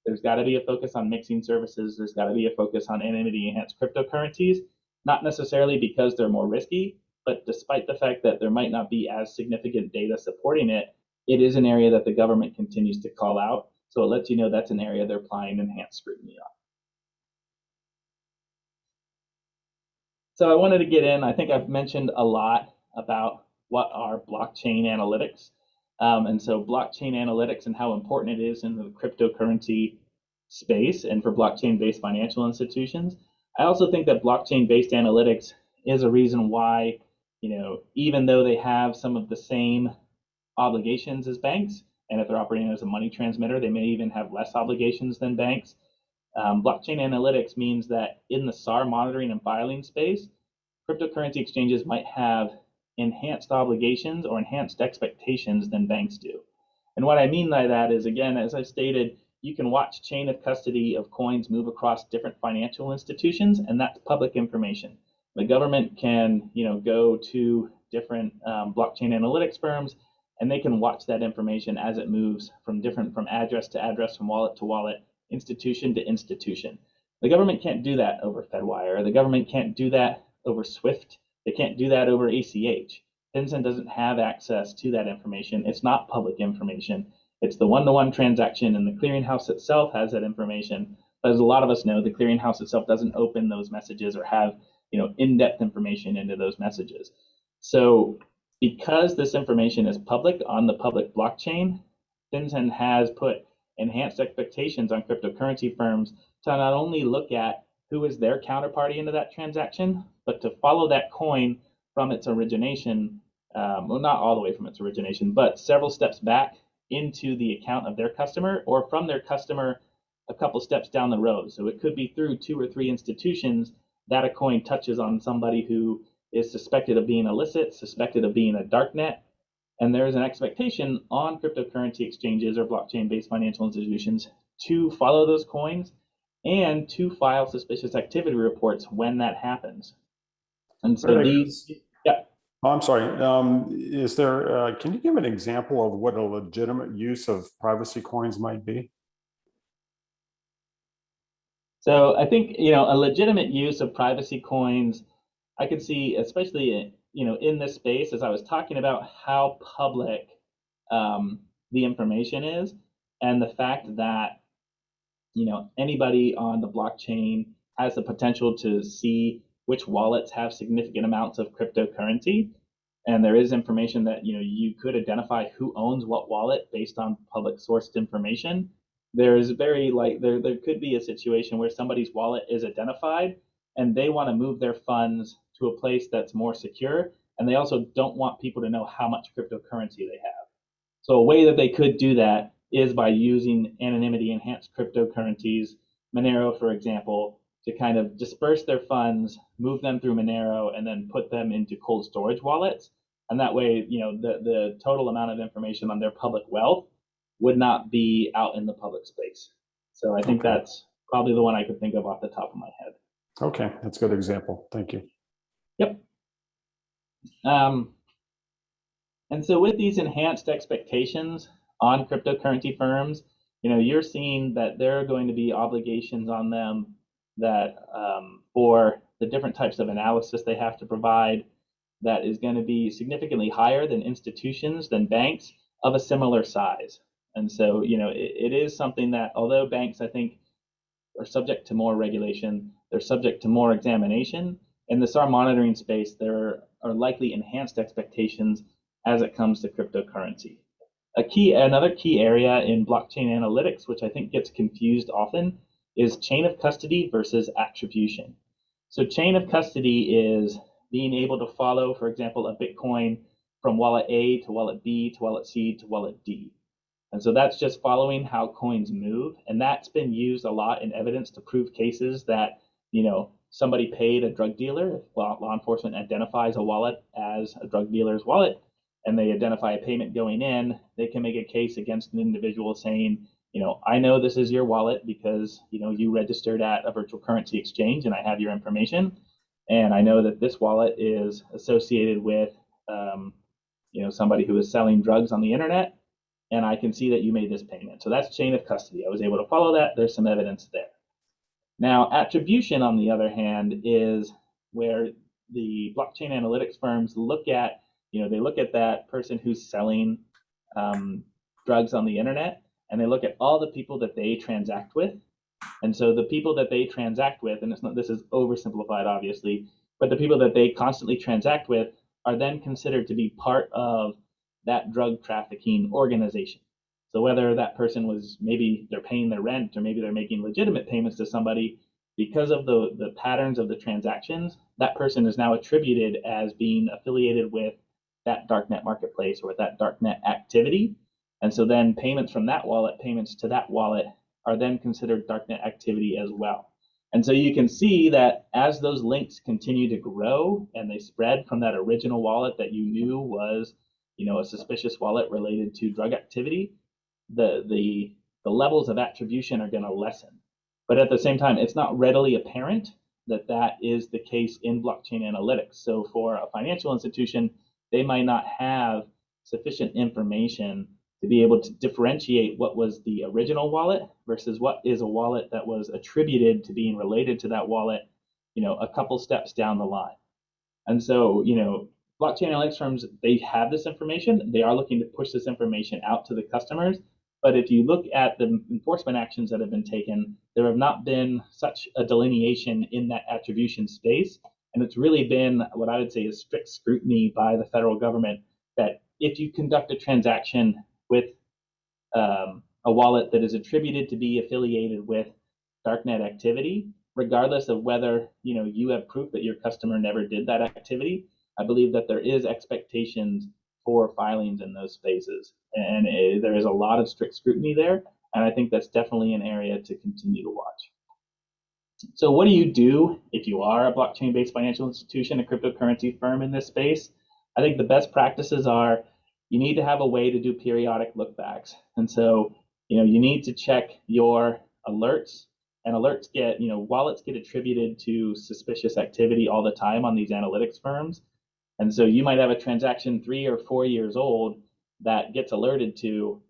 there's got to be a focus on mixing services. There's got to be a focus on anonymity-enhanced cryptocurrencies, not necessarily because they're more risky, but despite the fact that there might not be as significant data supporting it, it is an area that the government continues to call out. So it lets you know that's an area they're applying enhanced scrutiny on. So I wanted to get in, I think I've mentioned a lot about what are blockchain analytics. And so blockchain analytics and how important it is in the cryptocurrency space and for blockchain-based financial institutions. I also think that blockchain-based analytics is a reason why, even though they have some of the same obligations as banks, and if they're operating as a money transmitter, they may even have less obligations than banks. Blockchain analytics means that in the SAR monitoring and filing space, cryptocurrency exchanges might have enhanced obligations or enhanced expectations than banks do. And what I mean by that is, again, as I stated, you can watch chain of custody of coins move across different financial institutions, and that's public information. The government can, go to different blockchain analytics firms, and they can watch that information as it moves from address to address, from wallet to wallet, institution to institution. The government can't do that over Fedwire. The government can't do that over SWIFT. They can't do that over ACH. FinCEN doesn't have access to that information. It's not public information. It's the one-to-one transaction, and the clearinghouse itself has that information. But as a lot of us know, the clearinghouse itself doesn't open those messages or have in-depth information into those messages. So because this information is public on the public blockchain, FinCEN has put enhanced expectations on cryptocurrency firms to not only look at who is their counterparty into that transaction, but to follow that coin from its origination, well, not all the way from its origination, but several steps back into the account of their customer, or from their customer a couple steps down the road. So it could be through 2 or 3 institutions that a coin touches on somebody who is suspected of being illicit, suspected of being a darknet. And there is an expectation on cryptocurrency exchanges or blockchain-based financial institutions to follow those coins and to file suspicious activity reports when that happens. And so these, yeah. Oh, I'm sorry. Is there? Can you give an example of what a legitimate use of privacy coins might be? So I think a legitimate use of privacy coins, I could see, especially in this space, as I was talking about how public the information is, and the fact that anybody on the blockchain has the potential to see which wallets have significant amounts of cryptocurrency, and there is information that you could identify who owns what wallet based on public sourced information. There's there could be a situation where somebody's wallet is identified and they want to move their funds to a place that's more secure, and they also don't want people to know how much cryptocurrency they have. So a way that they could do that is by using anonymity enhanced cryptocurrencies, Monero, for example, to kind of disperse their funds, move them through Monero, and then put them into cold storage wallets. And that way, the total amount of information on their public wealth would not be out in the public space. So I think that's probably the one I could think of off the top of my head. Okay, that's a good example. Thank you. Yep. And so with these enhanced expectations on cryptocurrency firms, you're seeing that there are going to be obligations on them that for the different types of analysis they have to provide, that is going to be significantly higher than institutions, than banks of a similar size. And so, it is something that, although banks, I think, are subject to more regulation, they're subject to more examination. In the SAR monitoring space, there are likely enhanced expectations as it comes to cryptocurrency. Another key area in blockchain analytics, which I think gets confused often, is chain of custody versus attribution. So chain of custody is being able to follow, for example, a Bitcoin from wallet A to wallet B to wallet C to wallet D. And so that's just following how coins move. And that's been used a lot in evidence to prove cases that, somebody paid a drug dealer. If law enforcement identifies a wallet as a drug dealer's wallet, and they identify a payment going in, they can make a case against an individual saying, I know this is your wallet because, you registered at a virtual currency exchange and I have your information. And I know that this wallet is associated with, somebody who is selling drugs on the internet. And I can see that you made this payment. So that's chain of custody. I was able to follow that. There's some evidence there. Now, attribution, on the other hand, is where the blockchain analytics firms look at, they look at that person who's selling drugs on the internet, and they look at all the people that they transact with. And so the people that they transact with, and this is oversimplified, obviously, but the people that they constantly transact with are then considered to be part of that drug trafficking organization. So whether that person was, maybe they're paying their rent, or maybe they're making legitimate payments to somebody, because of the patterns of the transactions, that person is now attributed as being affiliated with that darknet marketplace or with that darknet activity. And so then payments from that wallet, payments to that wallet, are then considered darknet activity as well. And so you can see that as those links continue to grow and they spread from that original wallet that you knew was, a suspicious wallet related to drug activity, the levels of attribution are going to lessen. But at the same time, it's not readily apparent that that is the case in blockchain analytics. So for a financial institution, they might not have sufficient information to be able to differentiate what was the original wallet versus what is a wallet that was attributed to being related to that wallet, a couple steps down the line. And so, blockchain analytics firms, they have this information. They are looking to push this information out to the customers, But if you look at the enforcement actions that have been taken, there have not been such a delineation in that attribution space. And it's really been what I would say is strict scrutiny by the federal government that if you conduct a transaction with a wallet that is attributed to be affiliated with darknet activity, regardless of whether you have proof that your customer never did that activity, I believe that there is expectations for filings in those spaces. And there is a lot of strict scrutiny there. And I think that's definitely an area to continue to watch. So what do you do if you are a blockchain-based financial institution, a cryptocurrency firm in this space? I think the best practices are you need to have a way to do periodic lookbacks. And so, you need to check your alerts, and alerts wallets get attributed to suspicious activity all the time on these analytics firms. And so you might have a transaction 3 or 4 years old that gets alerted to,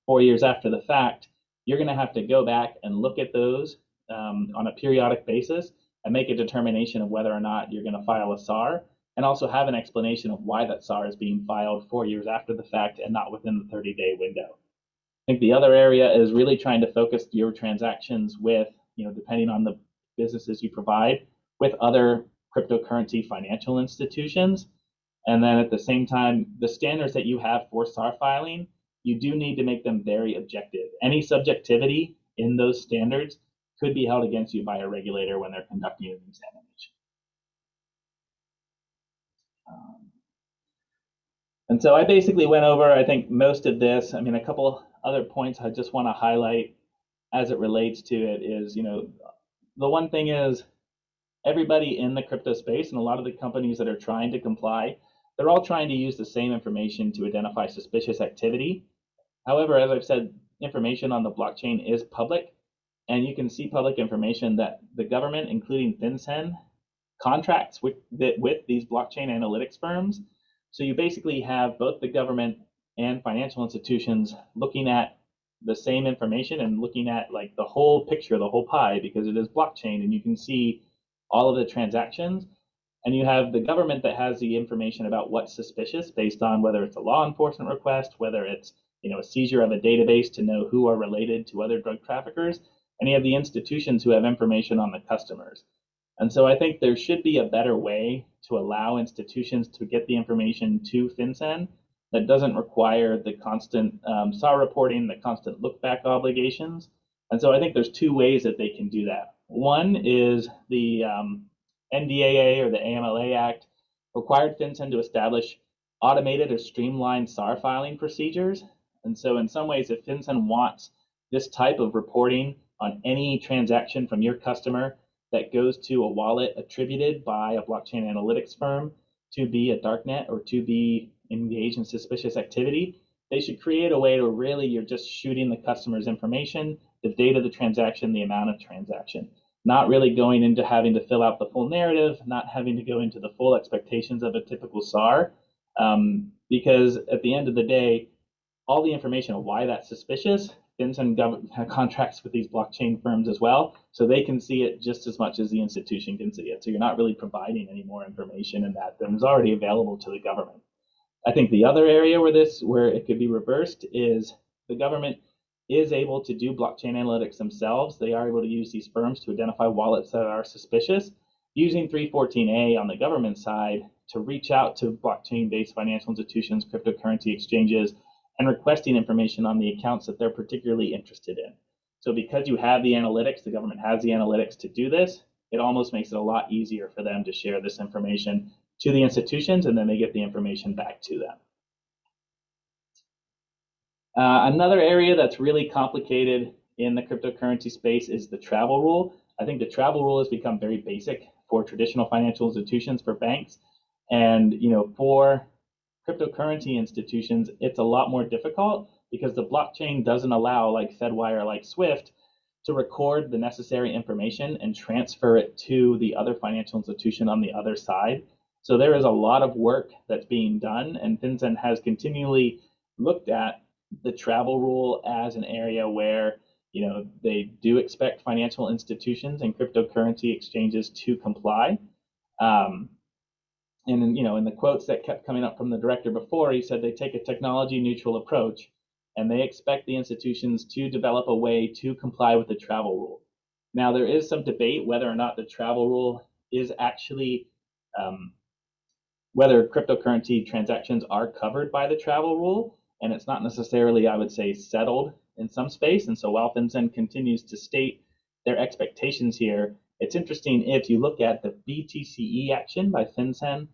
4 years after the fact. You're going to have to go back and look at those on a periodic basis and make a determination of whether or not you're going to file a SAR, and also have an explanation of why that SAR is being filed 4 years after the fact and not within the 30-day window. I think the other area is really trying to focus your transactions with, depending on the businesses you provide, with other cryptocurrency financial institutions. And then at the same time, the standards that you have for SAR filing, you do need to make them very objective. Any subjectivity in those standards could be held against you by a regulator when they're conducting an examination. And so I basically went over, I think, most of this. I mean, a couple other points I just want to highlight as it relates to it is, the one thing is everybody in the crypto space and a lot of the companies that are trying to comply, they're all trying to use the same information to identify suspicious activity. However, as I've said, information on the blockchain is public, and you can see public information that the government, including FinCEN, contracts with these blockchain analytics firms. So you basically have both the government and financial institutions looking at the same information and looking at like the whole picture, the whole pie, because it is blockchain and you can see all of the transactions. And you have the government that has the information about what's suspicious based on whether it's a law enforcement request, whether it's a seizure of a database to know who are related to other drug traffickers, and you have the institutions who have information on the customers. And so I think there should be a better way to allow institutions to get the information to FinCEN that doesn't require the constant SAR reporting, the constant look back obligations. And so I think there's two ways that they can do that. One is the NDAA or the AMLA Act required FinCEN to establish automated or streamlined SAR filing procedures. And so in some ways, if FinCEN wants this type of reporting on any transaction from your customer that goes to a wallet attributed by a blockchain analytics firm to be a darknet or to be engaged in suspicious activity, they should create a way to really, you're just shooting the customer's information, the date of the transaction, the amount of transaction, not really going into having to fill out the full narrative, not having to go into the full expectations of a typical SAR, because at the end of the day, all the information of why that's suspicious, FinCEN contracts with these blockchain firms as well, so they can see it just as much as the institution can see it. So you're not really providing any more information in that than is already available to the government. I think the other area where it could be reversed is the government is able to do blockchain analytics themselves. They are able to use these firms to identify wallets that are suspicious, using 314A on the government side to reach out to blockchain-based financial institutions, cryptocurrency exchanges, and requesting information on the accounts that they're particularly interested in. So because you have the analytics, the government has the analytics to do this, it almost makes it a lot easier for them to share this information to the institutions, and then they get the information back to them. Another area that's really complicated in the cryptocurrency space is the travel rule. I think the travel rule has become very basic for traditional financial institutions, for banks, and for cryptocurrency institutions, it's a lot more difficult because the blockchain doesn't allow, like Fedwire, like Swift, to record the necessary information and transfer it to the other financial institution on the other side. So there is a lot of work that's being done, and FinCEN has continually looked at the travel rule as an area where they do expect financial institutions and cryptocurrency exchanges to comply. And in the quotes that kept coming up from the director before, he said they take a technology neutral approach. and they expect the institutions to develop a way to comply with the travel rule. Now, there is some debate whether or not the travel rule is actually, whether cryptocurrency transactions are covered by the travel rule, and it's not necessarily, I would say, settled in some space. And so while FinCEN continues to state their expectations here, it's interesting if you look at the BTCE action by FinCEN.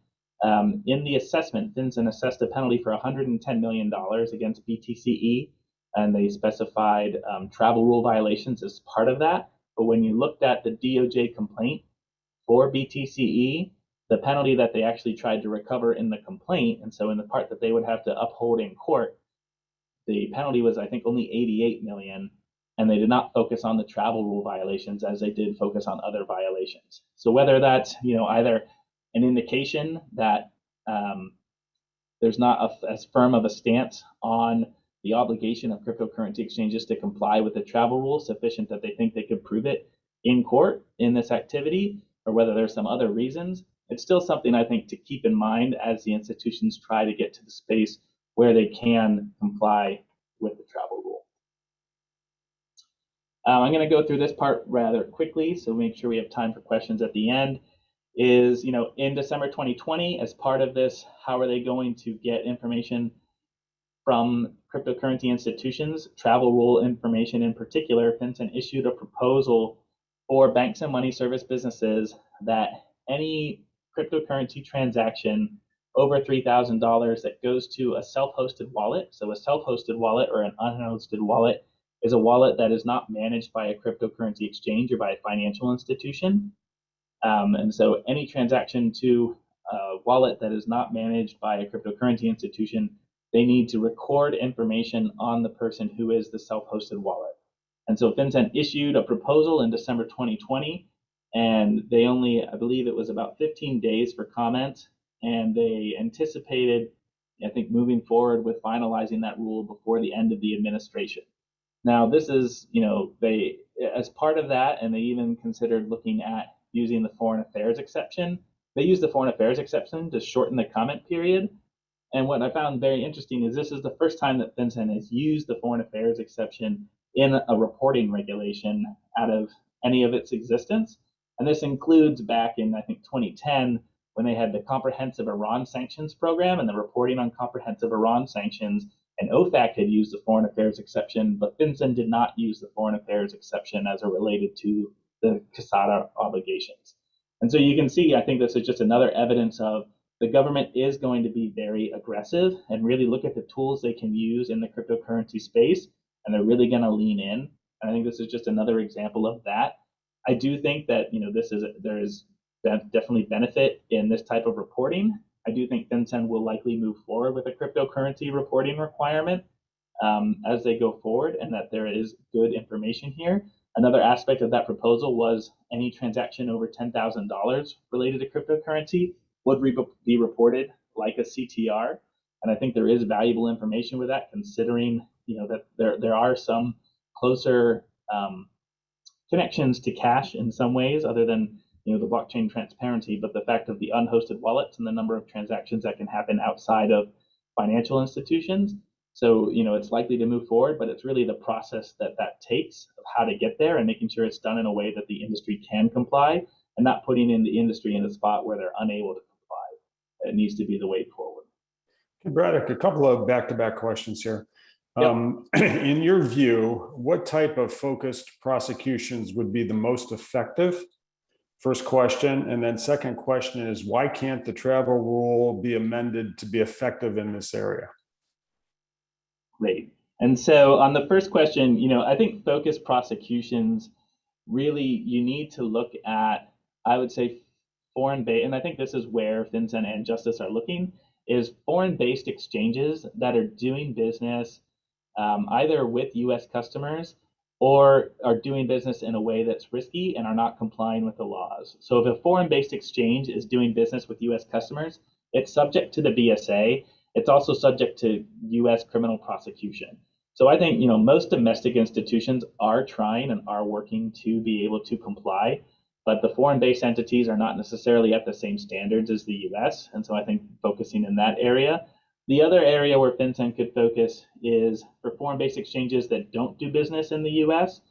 In the assessment, FinCEN assessed a penalty for $110 million against BTCE, and they specified travel rule violations as part of that. But when you looked at the DOJ complaint for BTCE, the penalty that they actually tried to recover in the complaint, and so in the part that they would have to uphold in court, the penalty was, I think, only $88 million, and they did not focus on the travel rule violations as they did focus on other violations. So whether that's, either an indication that there's not as firm of a stance on the obligation of cryptocurrency exchanges to comply with the travel rule sufficient that they think they could prove it in court in this activity, or whether there's some other reasons, it's still something I think to keep in mind as the institutions try to get to the space where they can comply with the travel rule. I'm going to go through this part rather quickly, so make sure we have time for questions at the end. Is, in December 2020, as part of this, how are they going to get information from cryptocurrency institutions, travel rule information in particular? FinCEN issued a proposal for banks and money service businesses that any cryptocurrency transaction over $3,000 that goes to a self-hosted wallet. So a self-hosted wallet or an unhosted wallet is a wallet that is not managed by a cryptocurrency exchange or by a financial institution. And so any transaction to a wallet that is not managed by a cryptocurrency institution, they need to record information on the person who is the self-hosted wallet. And so FinCEN issued a proposal in December 2020, and they only, I believe it was about 15 days for comment, and they anticipated, I think, moving forward with finalizing that rule before the end of the administration. Now, this is, they, as part of that, and they even considered looking at using the foreign affairs exception. They used the foreign affairs exception to shorten the comment period. And what I found very interesting is this is the first time that FinCEN has used the foreign affairs exception in a reporting regulation out of any of its existence. And this includes back in, I think, 2010, when they had the comprehensive Iran sanctions program and the reporting on comprehensive Iran sanctions. And OFAC had used the foreign affairs exception, but FinCEN did not use the foreign affairs exception as it related to the CASADA obligations. And so you can see, I think this is just another evidence of the government is going to be very aggressive and really look at the tools they can use in the cryptocurrency space, and they're really going to lean in. And I think this is just another example of that. I do think that there is definitely benefit in this type of reporting. I do think FinCEN will likely move forward with a cryptocurrency reporting requirement as they go forward, and that there is good information here. Another aspect of that proposal was any transaction over $10,000 related to cryptocurrency would be reported like a CTR. And I think there is valuable information with that, considering that there are some closer connections to cash in some ways, other than the blockchain transparency, but the fact of the unhosted wallets and the number of transactions that can happen outside of financial institutions. So, it's likely to move forward, but it's really the process that takes of how to get there and making sure it's done in a way that the industry can comply and not putting in the industry in a spot where they're unable to comply. It needs to be the way forward. Okay, Braddock, a couple of back-to-back questions here. Yep. In your view, what type of focused prosecutions would be the most effective? First question. And then second question is, why can't the travel rule be amended to be effective in this area? Great. And so on the first question, I think focused prosecutions, really, you need to look at, I would say, foreign-based, and I think this is where FinCEN and Justice are looking, is foreign-based exchanges that are doing business either with U.S. customers or are doing business in a way that's risky and are not complying with the laws. So if a foreign-based exchange is doing business with U.S. customers, it's subject to the BSA. It's also subject to U.S. criminal prosecution. So I think most domestic institutions are trying and are working to be able to comply, but the foreign-based entities are not necessarily at the same standards as the U.S. And so I think focusing in that area The other area where FinCEN could focus is for foreign-based exchanges that don't do business in the U.S.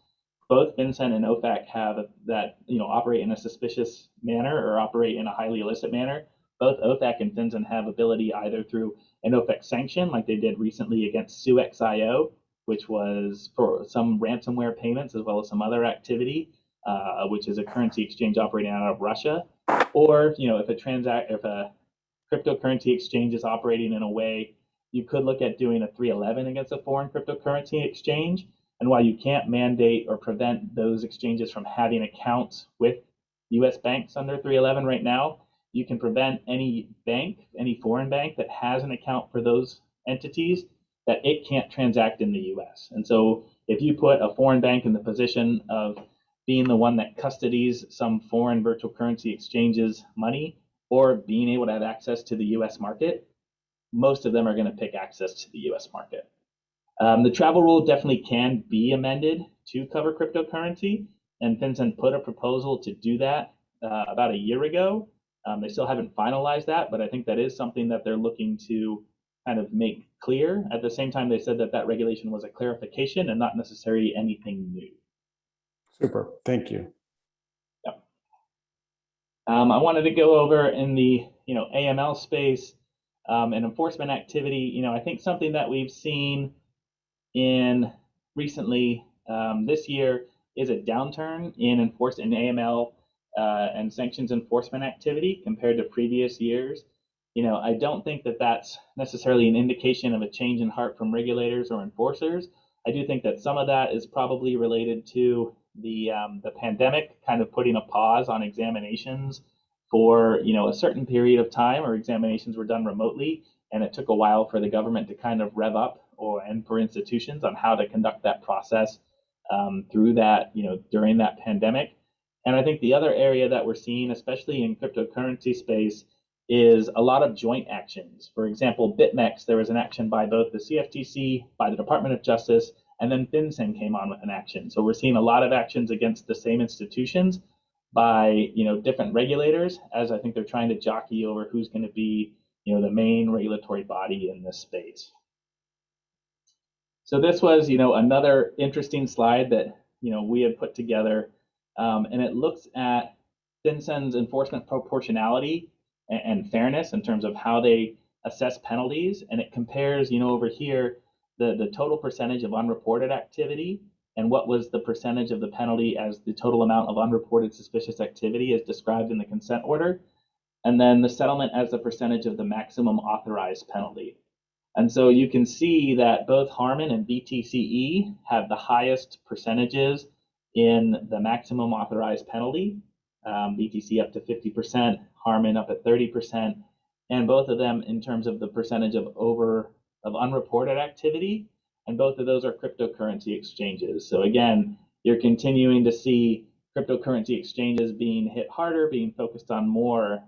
Both FinCEN and OFAC have that, operate in a suspicious manner or operate in a highly illicit manner. Both OFAC and FinCEN have ability either through an OFAC sanction, like they did recently against SUXIO, which was for some ransomware payments as well as some other activity, which is a currency exchange operating out of Russia, or if a cryptocurrency exchange is operating in a way, you could look at doing a 311 against a foreign cryptocurrency exchange. And while you can't mandate or prevent those exchanges from having accounts with US banks under 311 right now, you can prevent any bank, any foreign bank that has an account for those entities, that it can't transact in the US. And so if you put a foreign bank in the position of being the one that custodies some foreign virtual currency exchanges money, or being able to have access to the US market, most of them are going to pick access to the US market. The travel rule definitely can be amended to cover cryptocurrency, and FinCEN put a proposal to do that about a year ago. They still haven't finalized that, but I think that is something that they're looking to kind of make clear. At the same time, they said that that regulation was a clarification and not necessarily anything new. Super, thank you. Yep. I wanted to go over in the AML space and enforcement activity. I think something that we've seen in recently this year is a downturn in AML and sanctions enforcement activity compared to previous years. I don't think that that's necessarily an indication of a change in heart from regulators or enforcers. I do think that some of that is probably related to the pandemic kind of putting a pause on examinations for a certain period of time, or examinations were done remotely, and it took a while for the government to kind of rev up, and for institutions on how to conduct that process through that, during that pandemic. And I think the other area that we're seeing, especially in cryptocurrency space, is a lot of joint actions. For example, BitMEX, there was an action by both the CFTC, by the Department of Justice, and then FinCEN came on with an action. So we're seeing a lot of actions against the same institutions by different regulators, as I think they're trying to jockey over who's going to be the main regulatory body in this space. So this was another interesting slide that we had put together, and it looks at FinCEN's enforcement proportionality and fairness in terms of how they assess penalties, and it compares over here the total percentage of unreported activity and what was the percentage of the penalty as the total amount of unreported suspicious activity as described in the consent order, and then the settlement as the percentage of the maximum authorized penalty. And so you can see that both Harman and BTCE have the highest percentages in the maximum authorized penalty, BTC up to 50%, Harman up at 30%, and both of them in terms of the percentage of unreported activity, and both of those are cryptocurrency exchanges. So again, you're continuing to see cryptocurrency exchanges being hit harder, being focused on more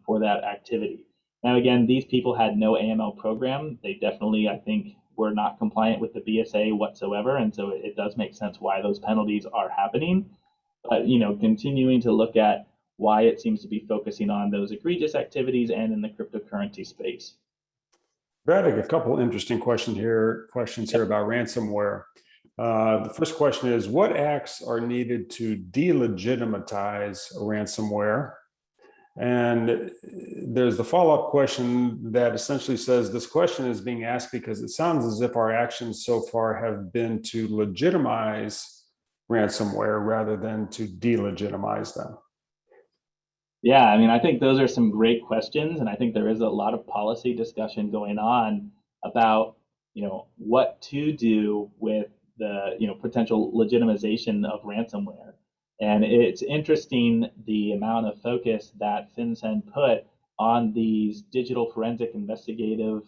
for that activity. Now, again, these people had no AML program. They definitely, I think, were not compliant with the BSA whatsoever, and so it does make sense why those penalties are happening. But continuing to look at why it seems to be focusing on those egregious activities and in the cryptocurrency space. Braddock, a couple interesting questions here about ransomware. The first question is, what acts are needed to delegitimize ransomware? And there's the follow-up question that essentially says, this question is being asked because it sounds as if our actions so far have been to legitimize ransomware rather than to delegitimize them. Yeah, I mean, I think those are some great questions, and I think there is a lot of policy discussion going on about, what to do with the, potential legitimization of ransomware. And it's interesting the amount of focus that FinCEN put on these digital forensic investigative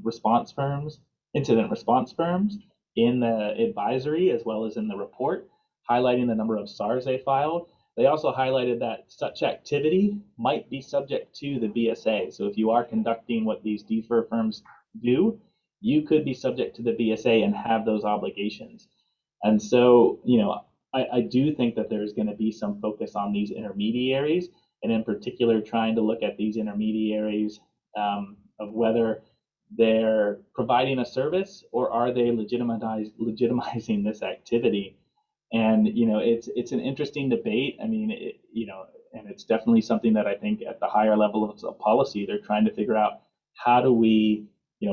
response firms, incident response firms, in the advisory as well as in the report, highlighting the number of SARs they filed. They also highlighted that such activity might be subject to the BSA. So if you are conducting what these DFIR firms do, you could be subject to the BSA and have those obligations. And so, I do think that there's going to be some focus on these intermediaries, and in particular trying to look at these intermediaries of whether they're providing a service, or are they legitimizing this activity? And it's an interesting debate. I mean, and it's definitely something that I think at the higher level of policy, they're trying to figure out, how do we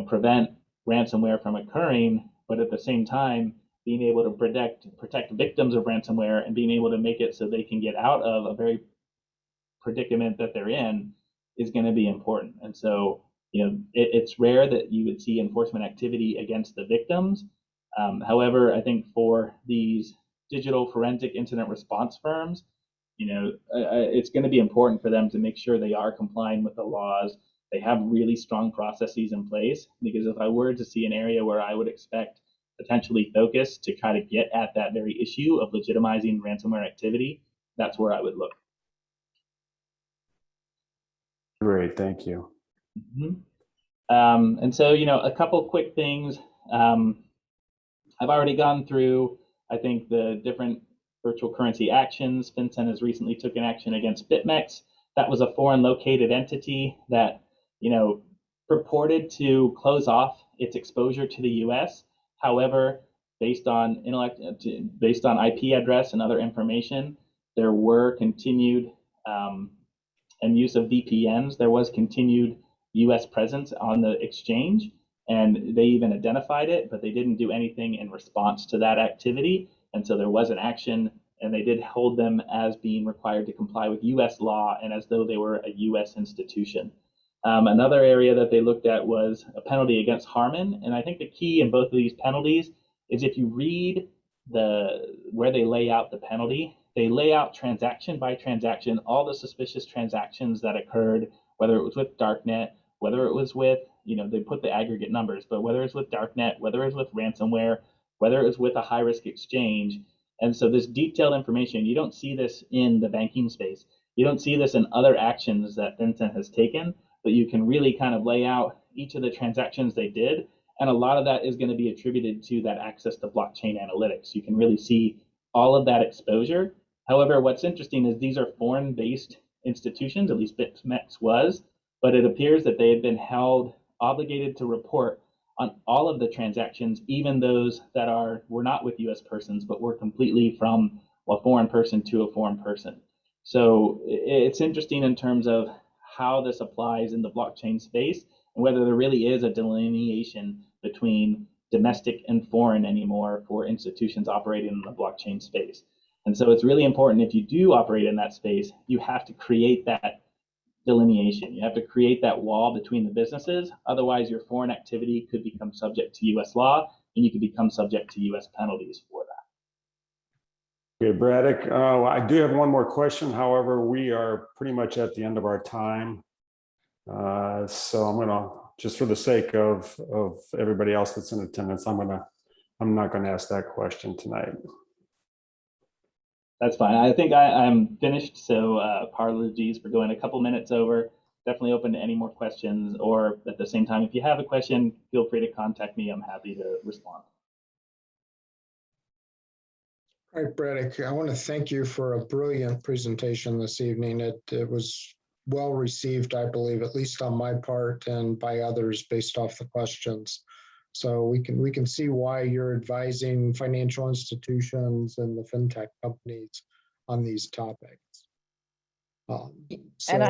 prevent ransomware from occurring, but at the same time being able to protect victims of ransomware and being able to make it so they can get out of a very predicament that they're in is going to be important. And so it's rare that you would see enforcement activity against the victims. However, I think for these digital forensic incident response firms, it's going to be important for them to make sure they are complying with the laws. They have really strong processes in place, because if I were to see an area where I would expect potentially focus to try to get at that very issue of legitimizing ransomware activity, that's where I would look. Great, thank you. Mm-hmm. And so, a couple quick things. I've already gone through, I think, the different virtual currency actions. FinCEN has recently taken action against BitMEX. That was a foreign located entity that, purported to close off its exposure to the US. However, based on IP address and other information, there were continued and use of VPNs. There was continued US presence on the exchange, and they even identified it, but they didn't do anything in response to that activity. And so there was an action, and they did hold them as being required to comply with US law and as though they were a US institution. Another area that they looked at was a penalty against Harman. And I think the key in both of these penalties is, if you read where they lay out the penalty, they lay out transaction by transaction all the suspicious transactions that occurred, whether it was with Darknet, whether it was with, they put the aggregate numbers, but whether it's with Darknet, whether it's with ransomware, whether it's with a high-risk exchange. And so this detailed information, you don't see this in the banking space. You don't see this in other actions that FinCEN has taken, but you can really kind of lay out each of the transactions they did. And a lot of that is going to be attributed to that access to blockchain analytics. You can really see all of that exposure. However, what's interesting is these are foreign-based institutions, at least BitMEX was, but it appears that they had been held obligated to report on all of the transactions, even those that were not with US persons, but were completely from a foreign person to a foreign person. So it's interesting in terms of how this applies in the blockchain space, and whether there really is a delineation between domestic and foreign anymore for institutions operating in the blockchain space. And so it's really important, if you do operate in that space, you have to create that delineation. You have to create that wall between the businesses. Otherwise, your foreign activity could become subject to US law, and you could become subject to US penalties for that. Okay, Braddock, I do have one more question. However, we are pretty much at the end of our time. So I'm gonna, just for the sake of everybody else that's in attendance, I'm not gonna ask that question tonight. That's fine. I think I'm finished. So apologies for going a couple minutes over. Definitely open to any more questions, or at the same time, if you have a question, feel free to contact me. I'm happy to respond. All right, Braddock, I want to thank you for a brilliant presentation this evening. It was well received, I believe, at least on my part and by others based off the questions. So we can see why you're advising financial institutions and the fintech companies on these topics. And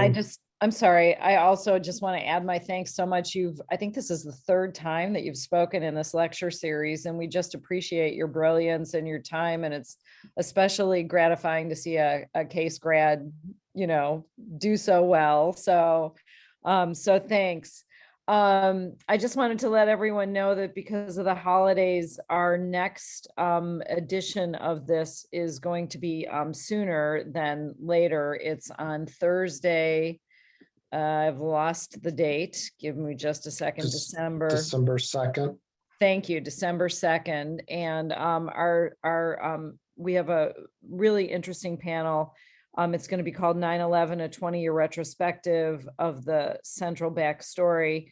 I'm sorry, I also just want to add my thanks so much. I think this is the third time that you've spoken in this lecture series, and we just appreciate your brilliance and your time. And it's especially gratifying to see a case grad, do so well. So thanks. I just wanted to let everyone know that because of the holidays, our next edition of this is going to be sooner than later. It's on Thursday. I've lost the date. Give me just a second. December 2nd. Thank you. December 2nd. And we have a really interesting panel. It's going to be called 9/11, a 20-year retrospective of the central backstory.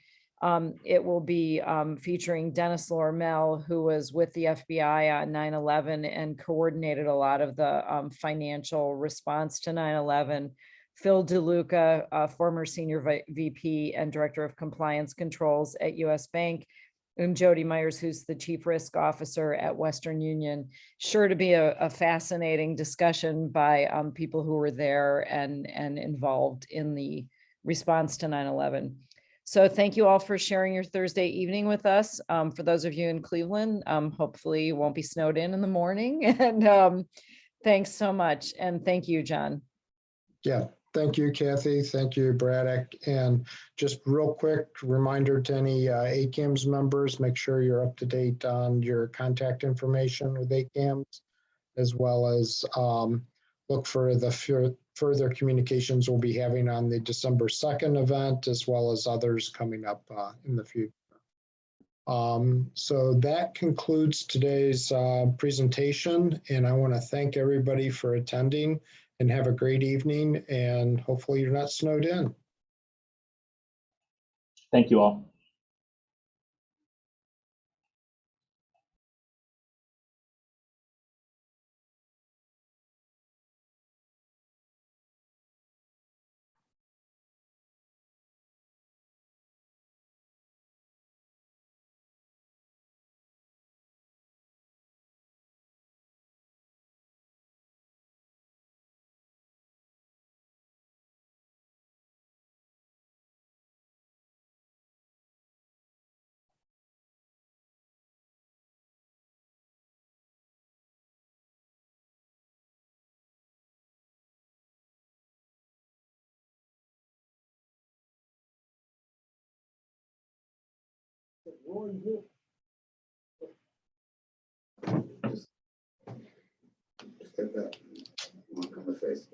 It will be featuring Dennis Lormel, who was with the FBI on 9/11 and coordinated a lot of the financial response to 9/11. Phil DeLuca, former Senior VP and Director of Compliance Controls at US Bank, and Jody Myers, who's the Chief Risk Officer at Western Union. Sure to be a fascinating discussion by people who were there and involved in the response to 9/11. So thank you all for sharing your Thursday evening with us. For those of you in Cleveland, hopefully you won't be snowed in the morning. And thanks so much. And thank you, John. Yeah, thank you, Kathy. Thank you, Braddock. And just real quick reminder to any ACAMS members, make sure you're up to date on your contact information with ACAMS, as well as look for the further communications we'll be having on the December 2nd event, as well as others coming up in the future. So that concludes today's presentation, and I want to thank everybody for attending, and have a great evening, and hopefully you're not snowed in. Thank you all. Just get that look on the face.